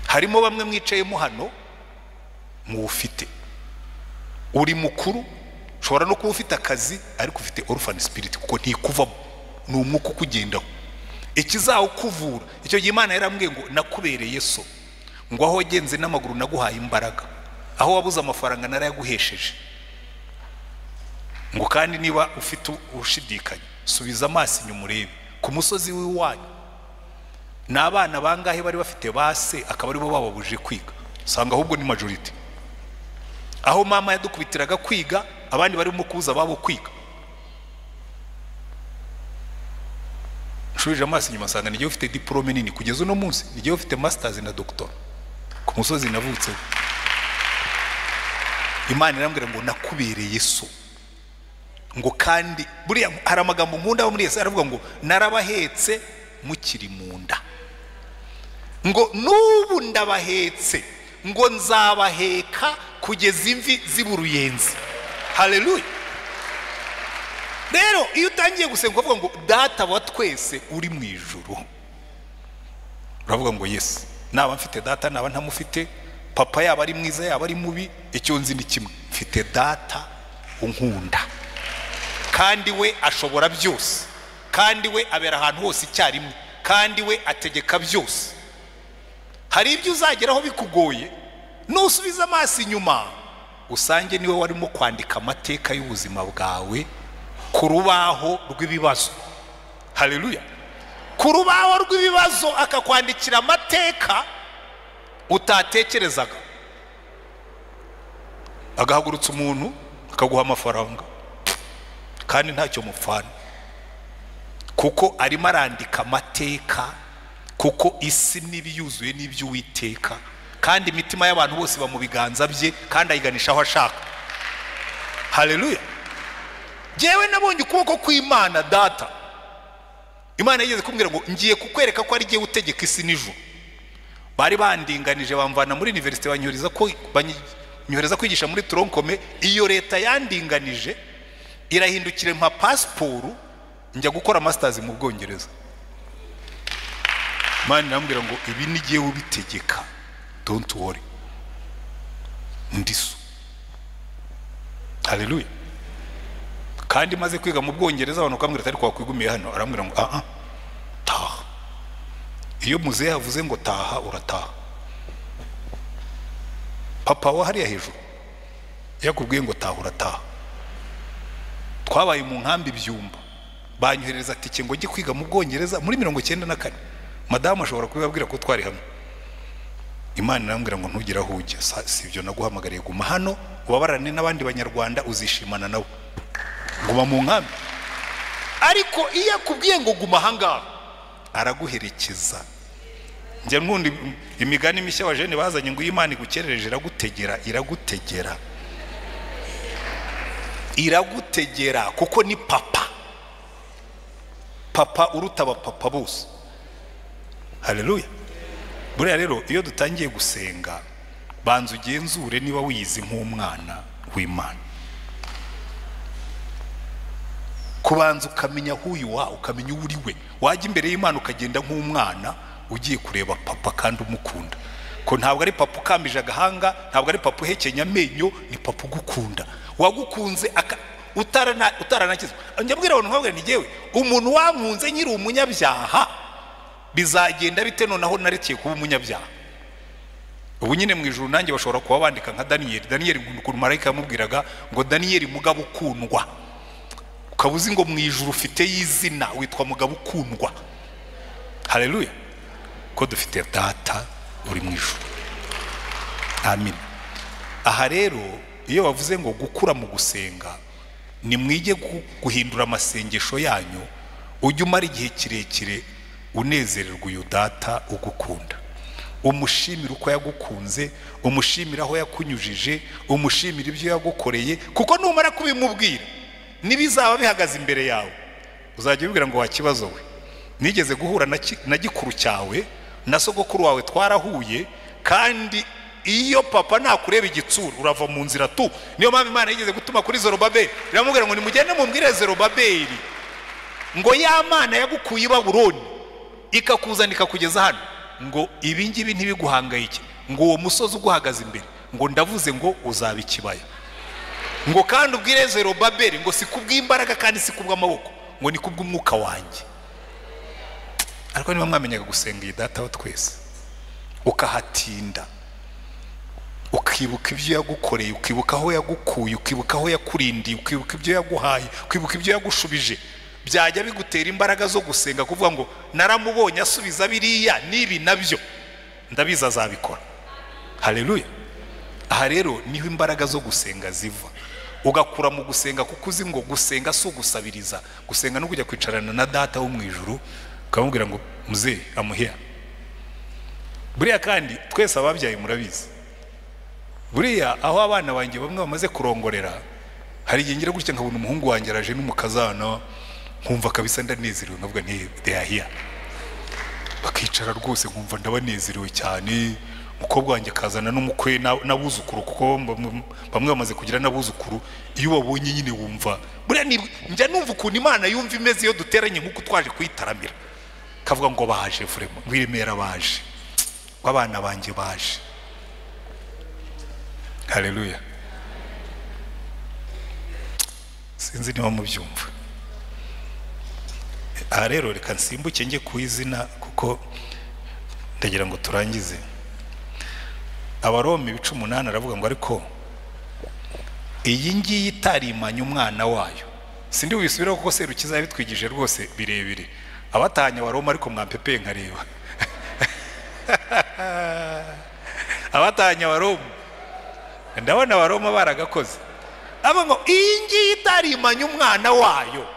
Harimo bamwe mwicayemo hano mu bufite. Uri mukuru, ushobora no kuba ufite akazi ariko ufite orphan spirit, kuko ntikuvamo, ni umwuka ukugendaho. Ikizawukuvura, icyo gihe Imana yarambwiye ngo nakubereye so, ngo aho wagenze n'amaguru naguhaye imbaraga, aho wabuze amafaranga narayaguhesheje. Ngo kandi niba ufite ushidikanya, subiza amaso inyuma urebe ku musozi w'iwanyu, n'abana bangahe bari bafite base akaba aribo bababuje kwiga? Sanga ahubwo ni majority. Aho mama yadukubitiraga kwiga, abandi barimo kuza babo kwiga. Shuje amaso inyuma sanga nigiye ufite diplome nini, kugeza uno munsi nigiye ufite masters na doctor ku musozi navutse. Imana irambwira ngo nakubereye so, ngo kandi buriya hari amagambo nkunda wo muri Yesu aravuga ngo narabahetse mukiri mu nda, ngo n'ubu ndabahetse, ngo nzabaheka kugeza imvi z'uruyenzi. Haleluya. Rero iyo utangiye gusenga uvuga ngo data wa twese uri mu ijuru, uravuga ngo Yesu, naba mfite data naba ntamufite, papa yaba ari mwiza yaba ari mubi, icyo nzi ni kimwe, mfite data unkunda, kandi we ashobora byose, kandi we abera ahantu hose icyarimwe, kandi we ategeka byose. Hari ibyo uzageraho bikugoye, nusubiza amaso inyuma usange niwe warimo kwandika amateka y'ubuzima bwawe ku rubaho rw'ibibazo. Haleluya. Ku rubaho rw'ibibazo akakwandikira amateka utatekerezaga. Agahagurutsa umuntu akaguha amafaranga kandi ntacyo mupfana, kuko arimo arandika amateka, kuko isi n'ibiyuzuye n'iby'Uwiteka, kandi imitima y'abantu bose mu biganza bye, kandi ayiganisha aho ashaka. Haleluya. Jewe nabonye ukuboko kw'Imana data. Imana yigeze kumbwira ngo ngiye kukwereka ko ari giye utegeka isi n'ijuru. Bari bandinganije bamvana muri university banyohereza kwigisha muri Tronkome. Iyo leta yandinganije irahindukire mpa passport njya gukora masters mu Bwongereza. Imana irambwira ngo ibi ni giye ubitegeka, don't worry, ndiso. Haleluya. Kandi maze kwiga mu Bwongereza abantu bakambwira atari kwa kwigumiye hano, arambwira ngo taha. Iyo muzehe yavuze ngo taha urataha. Papa wa hariya hejuru yakubwiye ngo taha urataha. Twabaye mu nkambi byumba, banyohereza tike ngo njye kwiga mu Bwongereza muri 94. Madamu ashobora kubibabwira ko twari hamwe. Imana irambwira ngo ntugira aho ujya, sivyo naguhamagariye, guma hano ubabarane n'abandi banyarwanda uzishimana nawe, guma mu nkambi. Ariko iyo akubwiye ngo guma hanga araguherekeza. Njye nkundi imigani mishya wa jene bazanye ngo Imana igukerereje iragutegera kuko ni papa uruta abapapa bose. Haleluya. Buriya rero iyo dutangiye gusenga banza ugenzure niba wiyizi nk'umwana w'Imana, kubanza ukamenya huyu wa ukamenya uri we, wajya imbere y'Imana ukagenda nk'umwana ugiye kureba papa kandi umukunda, ko ntabwo ari papa ukambije agahanga, ntabwo ari papa uhekenya amenyo, ni papa ugukunda, wagukunze utaranakizwa. Njyabwira abantu nkabwira ni jewe umuntu wankunze nyiri umunyabyaha bizagenda bite nonaho narekeye kuba umunyabyaha. Ubu nyine mu ijuru nanjye bashobora kuba bandika nka Daniel ku marayika yamubwiraga ngo Daniel mugabo ukundwa, ukabuzi ngo mu ijuru ufite y'izina witwa mugabo ukundwa. Haleluya. Ko dufite data uri mu ijuru. Amen. Aha rero iyo bavuze ngo gukura mu gusenga, ni mwige guhindura amasengesho yanyu, ujye umara igihe kirekire unezererwa uyu data ugukunda, umushimira uko yagukunze, umushimira aho yakunyujije, umushimira ibyo yagukoreye, kuko numara kubimubwira nibizaba bihagaze imbere yawe uzajya ubwira ngo wakibazo we nigeze guhura na gikuru cyawe na sogokuru wawe twarahuye, kandi iyo papa nakureba igitsura urava mu nzira tu. Niyo mpamvu Imana yigeze gutuma kuri Zorobabeli iramubwira ngo nimugende mumbwire Zorobabeli ngo ya Mana yagukuye i Babuloni ikakuzana ikakugeza hano, ngo ibi ngibi ntibiguhangayike, ngo uwo musozi uguhagaze imbere ngo ndavuze ngo uzaba ikibaya, ngo kandi ubwire Zorobabeli ngo si kubw'imbaraga kandi si kubw'amaboko, ngo ni kubw'umwuka wanjye. Ariko niba mwamenyaga gusenga iyi data wa twese, ukahatinda, ukibuka ibyo yagukoreye, ukibuka aho yagukuye, ukibuka aho yakurindiye, ukibuka ibyo yaguhaye, ukibuka ibyo yagushubije, byajya bigutera imbaraga zo gusenga, kuvuga ngo naramubonye asubiza biriya n'ibi nabyo ndabiza azabikora. Haleluya. Aha rero niho imbaraga zo gusenga ziva, ugakura mu gusenga, kuko uzi ngo gusenga si ugusabiriza. Gusenga no kujya kwicarana na data wo mu ijuru ukamubwira ngo muze amuhera. Buriya kandi twese ababyaye murabizi, buriya aho abana banjye bamwe bamaze kurongorera, hari igihe ngira gutya nkabona umuhungu wanjye araje n'umukazana, nkumva kabisa ndanezerewe, nkavuga nti they are here. Bakicara rwose nkumva ndabanezerewe cyane. Umukobwa wanjye akazana n'umukwe n'abuzukuru, kuko bamwe bamaze kugira n'abuzukuru. Iyo babonye nyine wumva, buriya njya numva ukuntu Imana yumva imeze iyo duteranye nk'uko twaje kuyitaramira, kavuga ngo baje vraiment, wiremera baje, abana banjye baje. Haleluya. Sinzi niba mubyumva. Aha rero reka nsimbuke njye ku izina, kuko ndagira ngo turangize. Abaroma 18 aravuga ngo ariko iyi ngiyi itarimanya umwana wayo. Sindi wisubiraho kuko Serukiza yabitwigije rwose birebire. Abatanya Abaroma ariko mwampepe nkareba. Abatanya Abaroma, ndabona Abaroma baragakoze. Aba ngo iyi ngiyi itarimanya umwana wayo,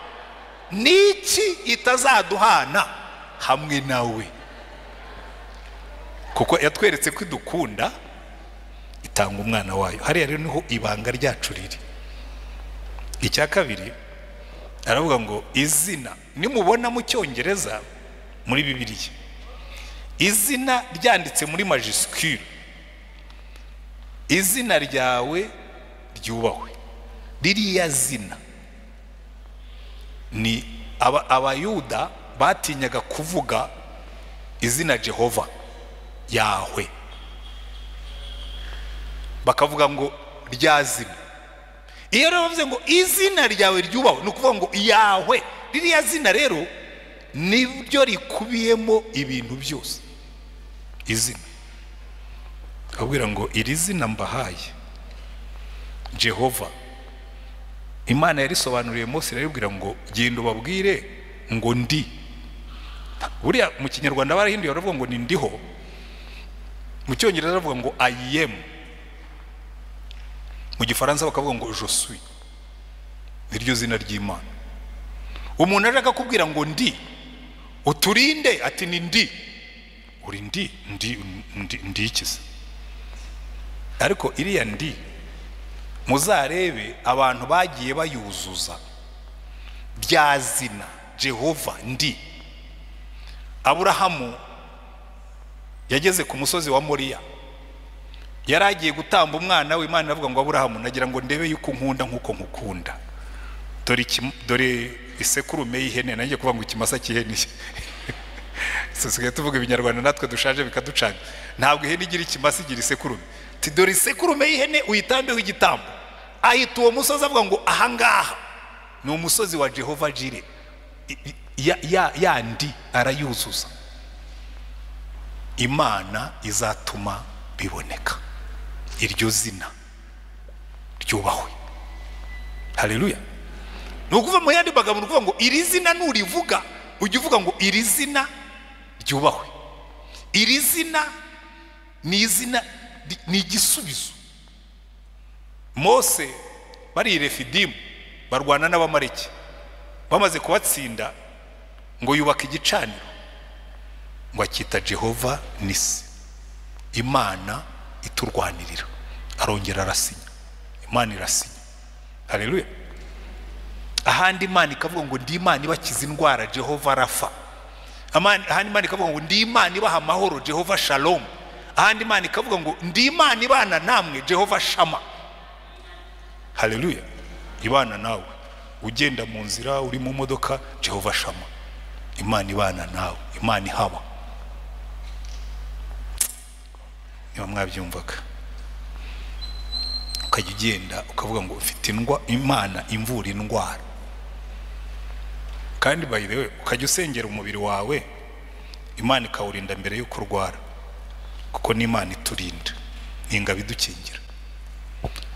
niki itazaduhana hamwe nawe? Kuko yatweretse ko idukunda itanga umwana wayo. Hariya rero niho ibanga ryacu riri. Icya kabiri aravuga ngo izina, nimubona mu Cyongereza muri Bibiliya izina ryanditse muri majuscule, izina ryawe ryubahwe. Ririya zina ni abayuda batinyaga kuvuga izina Jehova Yahwe, bakavuga ngo rya zina. Iyo rero bavuze ngo izina ryawe ryubahwe, ni ukuvuga ngo Yahwe. Ririya zina rero nibyo rikubiyemo ibintu byose. Izina akabwira ngo iri zina mbahaye Jehova, Imana yarisobanuriye Mose irabwira ngo genda ubabwire ngo ndi. Buriya mu Kinyarwanda barahinduye baravuga ngo ni ndiho, mu Cyongereza baravuga ngo I am, mu Gifaransa bakavuga ngo je suis. Niryo zina ry'Imana. Umuntu aje akakubwira ngo ndi, uturinde ati ni ndi, uri ndi ikiza. Ariko iriya ndi muzarebe abantu bagiye bayuzuza bya zina Jehova ndi. Aburahamu yageze ku musozi wa Moriya, yaragiye gutamba umwana we. Imana iravuga ngo Aburahamu, nagira ngo ndebe yuko nkunda nkuko nkukunda. Dore isekurume y'ihene, nanjye kuvuga ngo ikimasa cy'ihene. Sisigaye tuvuga ibinyarwanda natwe dushaje bikaducanga. Ntabwo ihene igira ikimasa, igira isekurume. Dore isekurume y'ihene uyitambeho igitambo. Ahita uwo musozi avuga ngo ahangaha ni umusozi wa Jehova Jire. Yandi arayuzuza. Imana izatuma biboneka. Iryo zina ryubahwe. Haleluya. Nukuva mu yandi bagabo nukuvuga ngo iri zina nurivuga ujye uvuga ngo iri zina ryubahwe. Iri zina ni izina, ni igisubizo. Mose bari Refidimu barwana n'abamareki, bamaze kubatsinda ngo yubaka igicaniro, ngo akita Jehova Nisi, Imana iturwanirira. Arongera arasinya, Imana irasinya. Haleluya. Ahandi Imana ikavuga ngo ndi Imana ibakiza indwara Jehova Rafa. ahandi Imana ikavuga ngo ndi Imana ibaha amahoro Jehova Shalom, ahandi Imana ikavuga ngo ndi Imana ibana namwe Jehova Shama. Haleluya. Ibana nawe ugenda mu nzira, uri mu modoka, Jehova Shama, Imana ibana nawe, Imana ihaba. Niba mwabyumvaga, ukajya ugenda ukavuga ngo ufite Imana imvura indwara, kandi by the way ukajya usengera umubiri wawe, Imana ikawurinda mbere yo kurwara, kuko ni Imana iturinda, ni ingabo idukingira.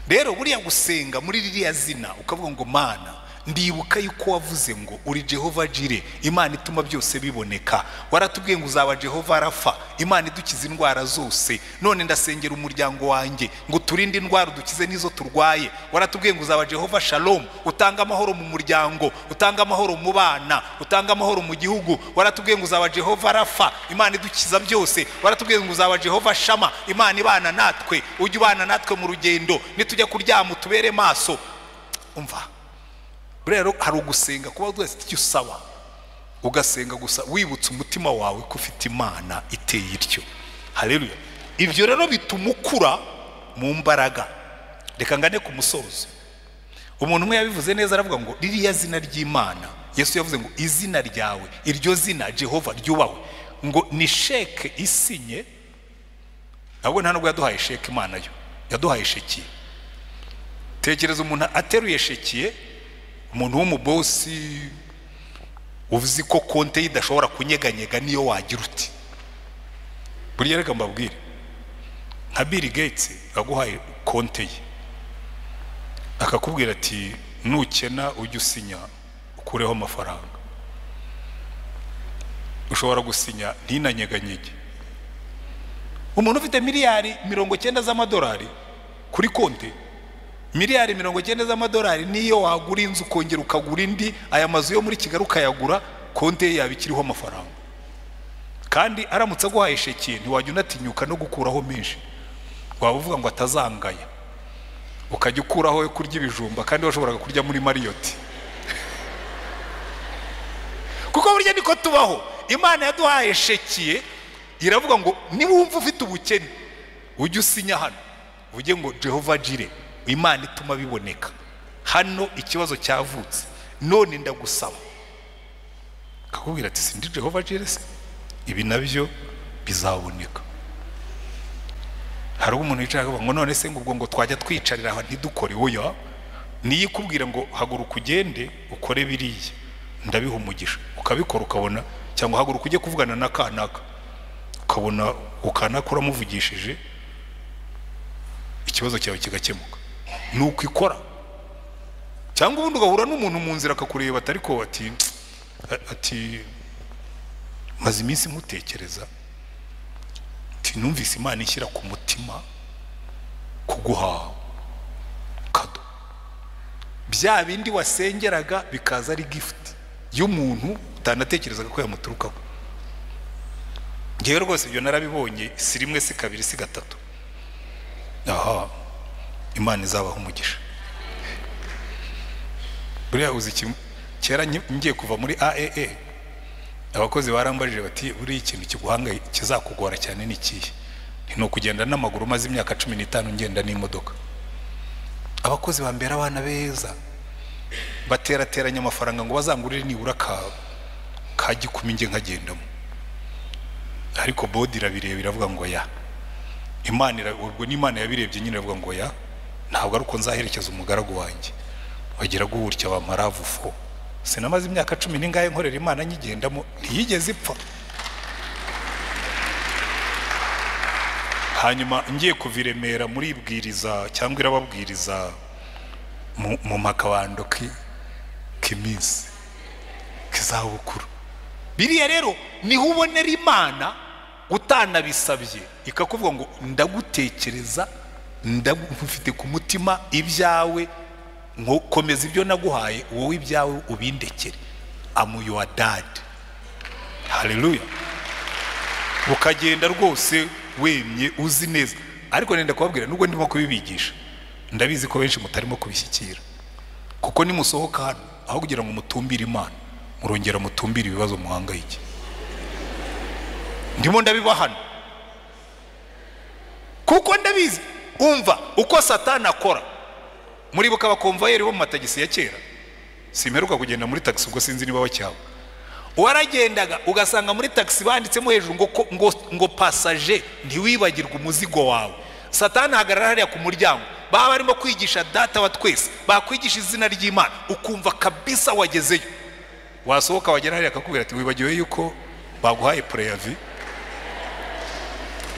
Rero buriya gusenga muri ririya zina ukavuga ngo Mana ndibuka yuko wavuze ngo uri Jehova Jire, Imana ituma byose biboneka. Waratubwiye ngo uzaba Jehova Rafa, Imana idukiza indwara zose. None ndasengera umuryango wanjye ngo turinde indwara dukize nizo turwaye. Waratubwiye ngo uzaba Jehova Shalom, utanga amahoro mu muryango, utanga amahoro mu bana, utanga amahoro mu gihugu. Waratubwiye ngo uzaba Jehova Rafa, Imana idukiza byose. Waratubwiye ngo uzaba Jehova Shama, Imana ibana natwe, ujye ubana natwe mu rugendo, nitujya kuryama tubere maso. Umva, rero hari ugusenga kuba wese icyo usaba, ugasenga gusa wibutsa umutima wawe ko ufite Imana iteye ityo. Haleluya. Ibyo rero bituma ukura mu mbaraga. Reka ngane ku musozo. Umuntu umwe yabivuze neza, aravuga ngo ririya zina ry'Imana, Yesu yavuze ngo izina ryawe, iryo zina Jehova ryubahwe, ngo ni sheke isinye. Ntabwo nta nubwo yaduhaye sheke Imana, yo yaduhaye shekiye. Tekereza umuntu ateruye shekiye, umuntu w'umubosi uvuze ko konte idashobora kunyeganyega niyo wagira uti. Buriya reka mbabwire, nka Bill Gates aguhaye konte ye, akakubwira ati nukena ujye usinya ukureho amafaranga, ushobora gusinya ntinanyeganyege. Umuntu ufite miliyari 90 z'amadolari kuri konte, miliyari 90 z'amadolari niyo wagura inzu ukongera ukagura indi, aya mazu yo muri Kigali ukayagura, konte yabikiriho amafaranga. Kandi aramutse aguhaye shekiye ntiwajya unatinyuka no gukuraho menshi, waba uvuga ngo atazangaya, ukajya ukuraho yo kurya ibijumba kandi washoboraga kurya muri Marriott. Kuko burya niko tubaho. Imana yaduhaye shekiye, iravuga ngo niba wumva ufite ubukene ujye usinya hano, uvuge ngo Jehova Jire, Imana ituma biboneka. Hano ikibazo cyavutse, none ndagusaba. Akakubwira ati sindi Jehova Jire se, ibi nabyo bizaboneka. Hari umuntu wicara akavuga ngo none se ngo twajya twicarira aho ntidukore. Oya, niyo ikubwira ngo haguruka ugende ukore biriya, ndabiha umugisha, ukabikora ukabona, cyangwa haguruka ujye kuvugana na kanaka, ukabona ukanaka uramuvugishije, ikibazo cyawe kigakemuka. Nuko ikora. Cyangwa ubundi ugahura n'umuntu mu nzira akakureba atariko ati maze iminsi mutekereza, ati numvise Imana ishyira ku mutima kuguha kado. Bya bindi wasengeraga bikaza ari gift y'umuntu utanatekerezaga ko yamuturukaho. Ngewe rwose ibyo narabibonye, si rimwe si kabiri si gatatu. Aha, Imana izabaho umugisha. Buriya uzi kera ngiye kuva muri AAA, abakozi barambajije bati buri ikintu kiguhangaye kizakugora cyane nikiye. Ni kugenda n'amaguru, maze imyaka 15 ngenda n'imodoka. Abakozi bambera abana beza, baterateranya amafaranga ngo bazangurire nibura ka gikumi nge nkagendamo. Ariko bodi irabireba iravuga ngo ya Imana, ubwo n'Imana yabirebye nyine iravuga ngo ya ntabwo ari uko nzaherekeza umugaragu wanjye wagira guhurya bamparavufo. Sinamaze imyaka 10 n'ingahe nkorera Imana nyigendamo, ntiyigeze ipfa. Hanyuma ngiye kuviremera muri ibwiriza cyangwa irababwiriza mu makabando k'iminsi kizabukuru. Biriya rero niho ubonera Imana utanabisabye, ikakuvuga ngo ndagutekereza, ndagufite ku mutima ibyawe, ngo komeza ibyo naguhaye, wowe ibyawe ubindekere. I'm your dad. Haleluya. Ukagenda rwose wemye uzi neza. Ariko nenda kubabwira nubwo ndimo kubibigisha, ndabizi ko benshi mutarimo kubishyikira, kuko nimusohoka hano aho kugira ngo mutumbire Imana, murongera mutumbire ibibazo muhangayike. ndimo ndabibahana kuko ndabizi. Umva uko Satani akora. Muribuka abakomvayeri bo mu matagisi ya kera, simperuka kugenda muri taxi ubwo sinzi niba wacyaho. Waragendaga ugasanga muri taxi banditsemo hejuru ngo passager ntiwibagirwe umuzigo wawe. Satani ahagarara hariya ku muryango, baba barimo kwigisha data wa twese, bakwigisha izina ry'Imana, ukumva kabisa wagezeyo. Wasohoka wagera hariya akakubwira ati wibagiwe yuko baguhaye preavis,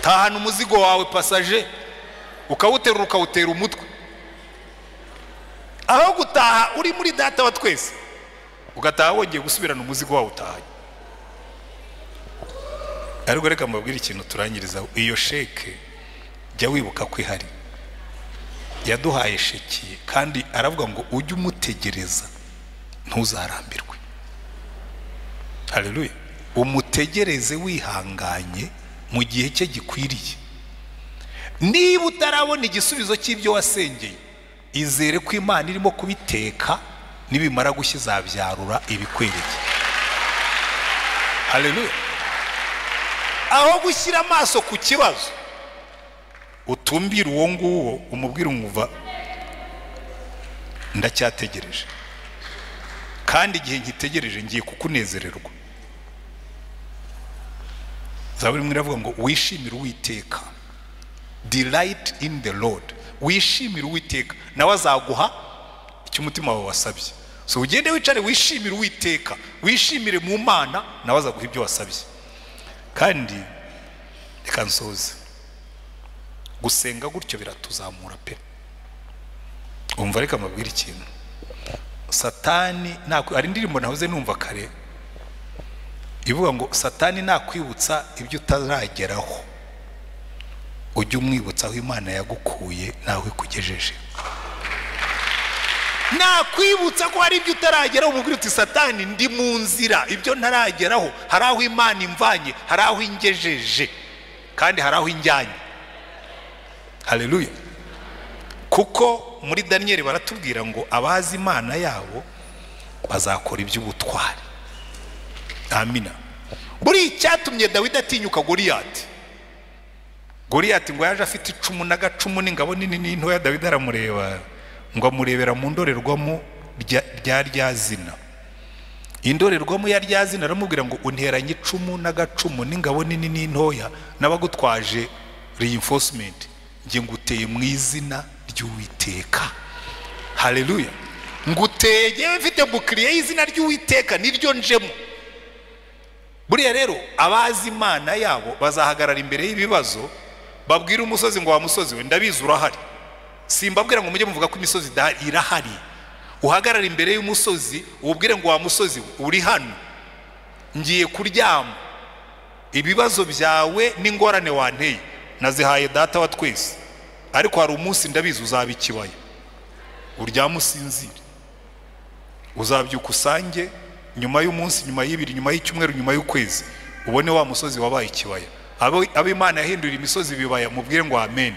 tahana umuzigo wawe passager, ukawuterura ukawutera umutwe. Aho gutaha uri muri data wa twese, ugataha wongeye gusubirana umuzigo wawe utahanye. Ariko reka mbabwire ikintu turangiriza. Iyo sheke jya wibuka ko ihari, yaduhaye sheki kandi aravuga ngo ujye umutegereza ntuzarambirwe. Haleluya. Umutegereze wihanganye mu gihe cye gikwiriye. Niba utarabona igisubizo cy'ibyo wasengeye, izere ko Imana irimo kubiteka, nibimara gushya izabyarura ibikwereke. Haleluya. Aho gushyira amaso ku kibazo, utumbira uwo nguwo umubwira umwuva ndacyategereje, kandi igihe nkitegereje ngiye kukunezererwa. Zaburi imwe iravuga ngo wishimire Uwiteka, delight in the Lord. Wishimire Uwiteka nawe azaguha icyo umutima wawe wasabye. So ugende wicare wishimire Uwiteka, wishimire mu Mana, nawe azaguha ibyo wasabye. Kandi reka nsoze, gusenga gutyo biratuzamura pe. Umva reka mbabwire ikintu. Satani ari indirimbo nahoze numva kare ivuga ngo Satani nakwibutsa ibyo utazageraho, ujye umwibutsa aho Imana yagukuye nawe ikugejeje. Nakwibutsa ko hari ibyo utarageraho, umubwire uti Satani ndi mu nzira, ibyo ntarageraho, hari aho Imana imvanye, hari aho ingejeje, kandi hari aho injyanye. Haleluya. Kuko muri Daniel baratubwira ngo abazi Imana yabo bazakora iby'ubutwari. Amina. Buri icyatumye Dawidi atinyuka Goliyati. Goliyati ngo yaje afite icumu n'agacumu n'ingabo nini n'intoya, Dawidi aramureba ngo amurebera mu ndorerwamo rya zina. Indorerwamo ya rya zina aramubwira ngo unteranye icumu n'agacumu n'ingabo nini n'intoya n'abagutwaje reinforcement, ngiye nguteye mu izina ry'Uwiteka. Haleluya. Nguteye yewe mfite bukiriye y'izina ry'Uwiteka niryo njemo. Buriya rero abazi Imana yabo bazahagarara imbere y'ibibazo, babwira umusozi ngo wa musozi we ndabizi urahari. Simbabwira ngo mujye muvuga ko imisozi irahari. Uhagarara imbere y'umusozi ubwire ngo wa musozi uri hano, ngiye kuryama, ibibazo byawe n'ingorane wanteye nazihaye data wa twese, ariko hari umunsi ndabizi uzaba ikibaya. Uryama usinzire, uzabyuka usange nyuma y'umunsi, nyuma y'ibiri, nyuma y'icyumweru, nyuma y'ukwezi, ubone wa musozi wabaye ikibaya. Abo Imana yahindura imisozi ibibaya, mubwire ngo amen.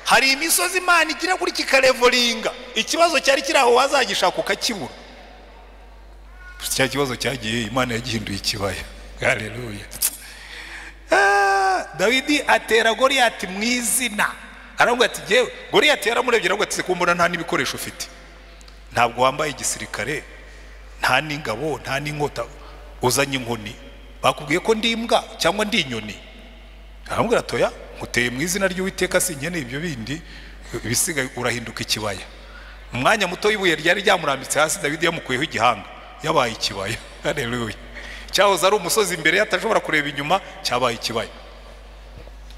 Hari imisozi Imana igira kuri kikarevolinga, ikibazo cyari kiri aho wazagishaka ukakibura. Cya kibazo cyagiye Imana yagihinduye ikibaya. Haleluya. Dawidi atera Goliyati mu izina, aravuga ati jewe. Goliyati yaramurebye aravuga ati kumbona nta n'ibikoresho ufite, ntabwo wambaye igisirikare, nta n'ingabo, nta n'inkota, uzanye inkoni, bakubwiye ko ndi imbwa cyangwa ndi inyoni? Aramubwira atoya, nkuteye mu izina ry'Uwiteka, sinkeneye ibyo bindi, ibisigaye urahinduka ikibaya. Umwanya muto ibuye ryari ryamurambitse hasi, Dawidi yamukuyeho igihanga, yabaye ikibaya. Haleluya. Cyahoze ari umusozi imbere atashobora kureba inyuma, cyabaye ikibaya.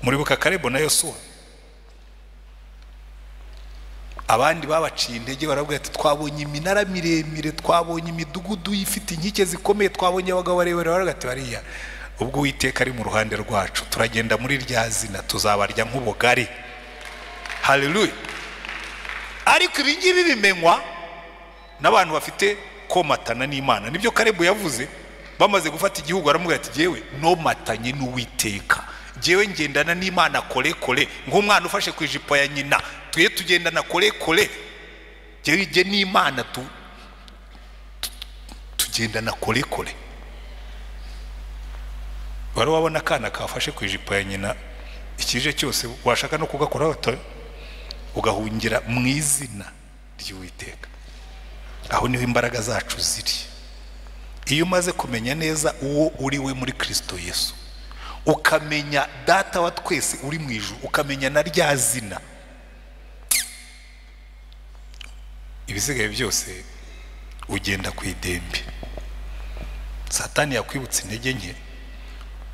Muribuka Kalebo na Yesu, abandi babaciye intege baravuga ati twabonye iminara miremire, twabonye imidugudu ifite inkike zikomeye, twabonye abagabo barebare. Baravuga ati bariya ubwo Uwiteka ari mu ruhande rwacu, turagenda muri rya zina tuzabarya nk'ubugari. Haleluya. Ariko ibi ngibi bimenywa n'abantu bafite komatana n'Imana. Nibyo Kalebo yavuze bamaze gufata igihugu, aramubwira ati jewe no matanye n'Uwiteka, jewe ngendana n'Imana kole kole, nk'umwana ufashe ku ijipo ya nyina, tuye tugendana kole kole. Jewe je n'Imana tugendana kole kole. wari wabona akana kafashe ku ijipo ya nyina ikije cyose washaka no kugakora ugahungira mu izina ry'Uwiteka. Aho niho imbaraga zacu ziri. Iyo umaze kumenya neza uwo uri we muri Kristo Yesu, ukamenya data wa twese uri mu ijuru, ukamenya na rya zina, ibisigaye byose ugenda ku idembe. Satani yakwibutsa intege nke,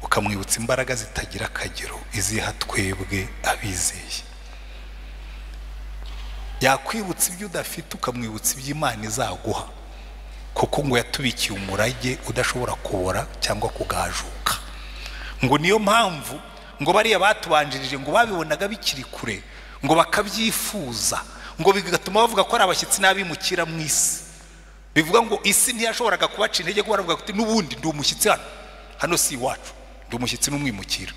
ukamwibutsa imbaraga zitagira akagero iziha twebwe abizeye. Yakwibutsa ibyo udafite ukamwibutsa iby'Imana izaguha, kuko ngo yatubikiye umurage udashobora kubora cyangwa kugajuka. Ngo niyo mpamvu ngo bariya batubanjirije ngo babibonaga bikiri kure, ngo bakabyifuza, ngo bigatuma bavuga ko ari abashyitsi n'abimukira mu isi. Bivuga ngo isi ntiyashoboraga kubaca intege, kuko baravuga kuti n'ubundi ndi umushyitsi hano si iwacu, ndi umushyitsi n'umwimukira.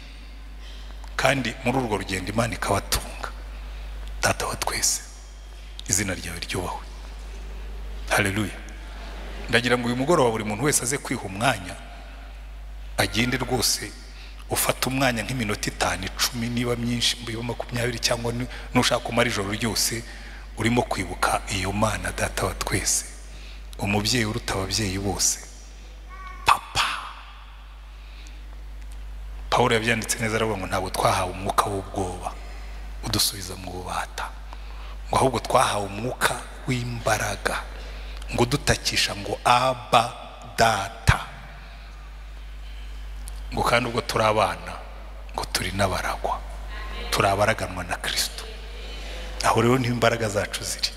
Kandi muri urwo rugendo Imana ikabatunga. Data wa twese, izina ryawe ryubahwe. Haleluya. Ndagira ngo uyu mugoroba buri muntu wese aze kwiha umwanya, agende rwose ufata umwanya nk'iminota 5, 10 niba myinshi, 20 cyangwa nushaka kumara ijoro ryose urimo kwibuka iyo Mana Data wa twese, umubyeyi uruta ababyeyi bose, papa. Pawulo yabyanditse neza aravuga ngo ntabwo twahawe umwuka w'ubwoba udusubiza mu bubata, ngo ahubwo twahawe umwuka w'imbaraga, ngo dutakisha ngo aba data. Ngo kandi ubwo turi abana, ngo turi n'abaragwa, turi abaraganwa na Kristo. Aho rero niho imbaraga zacu ziri.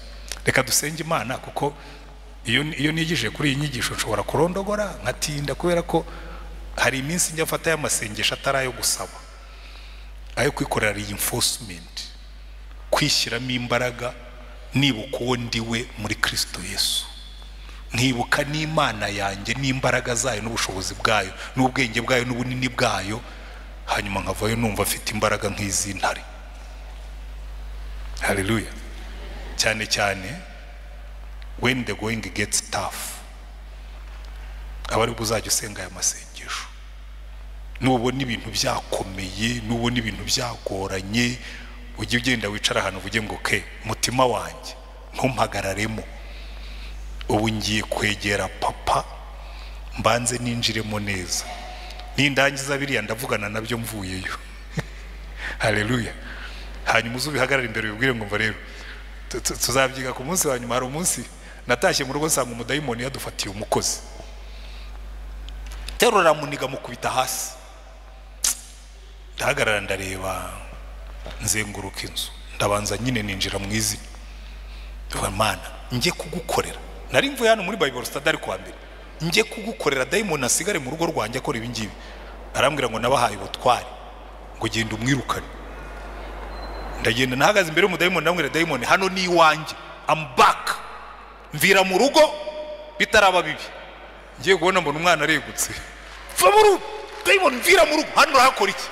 Reka dusenge Imana, kuko iyo nigije kuri iyi nyigisho nshobora kurondogora nkatinda, kubera ko hari iminsi njya mfata y'amasengesho atarayo gusaba, ayo kwikorera reinforcement, kwishyiramo imbaraga, nibuka uwo ndiwe muri Kristo Yesu, nkibuka n'Imana yanjye n'imbaraga zayo n'ubushobozi bwayo n'ubwenge bwayo n'ubunini bwayo, hanyuma nkavayo numva afite imbaraga nk'iz'intare. Haleluya. Cyane cyane when the going gets tough, abari buzajya usenga aya masengesho. Nubona ibintu byakomeye, nubona ibintu byagoranye, ujye ugenda wicara ahantu uvuge ngo ke mutima wanjye ntumpagararemo, ubu ngiye kwegera papa mbanze ninjiremo neza, nindangiza biriya ndavugana nabyo mvuyeyo. Haleluya. Hanyuma uzubihagarara imbere ubwire ngo mva rero tuzabyiga ku munsi wa nyuma. Hari umunsi natashye mu rugo nsanga umudayimoni yadufatiye umukozi, terura muniga mukubita hasi. Ndahagarara ndareba, nzenguruka inzu, ndabanza nyine ninjira mu izina. Mana njye kugukorera, nari mvuye hano muri Bible Study ari kwa mbere, njye kugukorera dayimoni asigare mu rugo rwanjye akora ibi ngibi. Arambwira ngo nabahaye ubutwari, ngo genda umwirukane. Ndagenda nahagaze imbere y'umudayimoni, ndamwira dayimoni hano ni iwanjye, I'm back. Mvira mu rugo bitaraba bibi. Ngiye kubona mbona umwana aregutse, va mu rugo dayimoni, mvira mu rugo, hano hakora iki?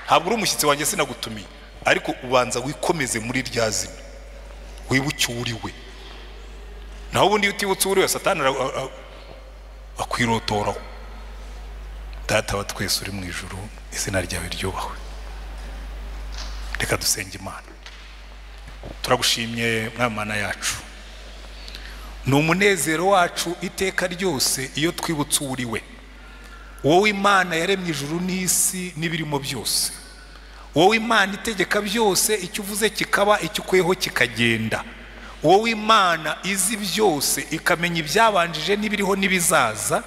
Ntabwo uri umushyitsi wanjye sinagutumiye, ariko ubanza wikomeze muri rya zina, wibuke uri we. Naho ubundi utibutse uri we, Satani akwirotoraho. Data wa twese uri mu ijuru, izina ryawe ryubahwe. Reka dusenge Imana. Turagushimye Mana yacu, ni umunezero wacu iteka ryose iyo twibutse uri we. Wowe Imana yaremye ijuru n'isi n'ibirimo byose, wowe Imana itegeka byose, icyo uvuze kikaba, icyo ukuyeho kikagenda. Wowe Imana izi byose, ikamenya ibyabanjije n'ibiriho n'ibizaza.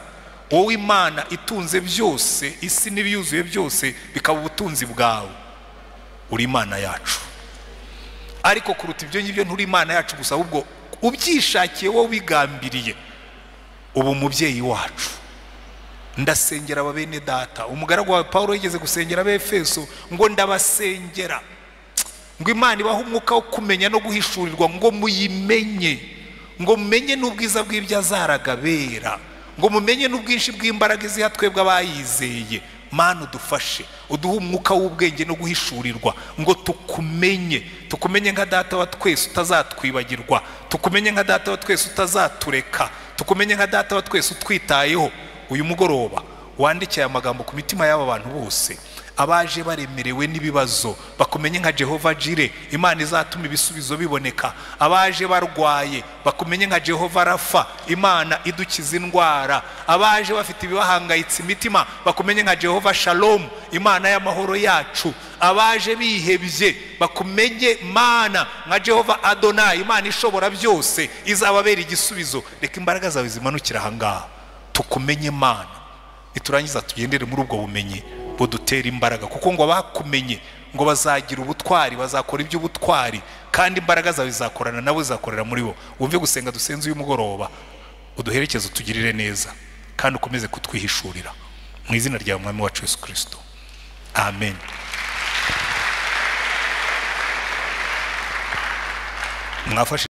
Wowe Imana itunze byose, isi n'ibiyuzuye byose bikaba ubutunzi bwawe. Uri Imana yacu, ariko kuruta ibyo ngibyo nturi Imana yacu gusa, ahubwo ubyishakiye wowe bigambiriye. Ubu mubyeyi wacu, ndasengera ababene data. Umugaragu wa Paulo yigeze gusengera ab'Efeso ngo ndabasengera ngo Imana ibahe umwuka wo kumenya no guhishurirwa, ngo muyimenye, ngo mumenye n'ubwiza bw'ibyo azaragabera, ngo mumenye n'ubwinshi bw'imbaraga iziha twebwe abayizeye. Mana udufashe, uduhe umwuka w'ubwenge no guhishurirwa, ngo tukumenye nka Data wa twese utazatwibagirwa, tukumenye nka Data wa twese utazatureka, tukumenye nka Data wa twese utwitayeho. Uyu mugoroba wandike aya magambo ku mitima y'aba bantu bose abaje baremerewe n'ibibazo bakumenye nka Jehova Jire, Imana izatuma ibisubizo biboneka. Abaje barwaye bakumenye nka Jehova Rafa, Imana idukiza indwara. Abaje bafite ibibahangayitse imitima bakumenye nka Jehova Shalom, Imana y'amahoro yacu. Abaje bihebye bakumenye Mana nka Jehova Adonai, Imana ishobora byose izababera igisubizo. Reka imbaraga zawe zimanukira ahangaha tukumenye Mana, niturangiza tugendere muri ubwo bumenyi budutera imbaraga, kuko ngo bakumenye ngo bazagira ubutwari, bazakora iby'ubutwari, kandi imbaraga zawe zizakorana nabo, zizakorera muri bo. Wumve gusenga dusenze uyu mugoroba, uduherekeze utugirire neza kandi ukomeze kutwihishurira mu izina rya Mwami wacu Yesu Kristo, amen. Mwafashe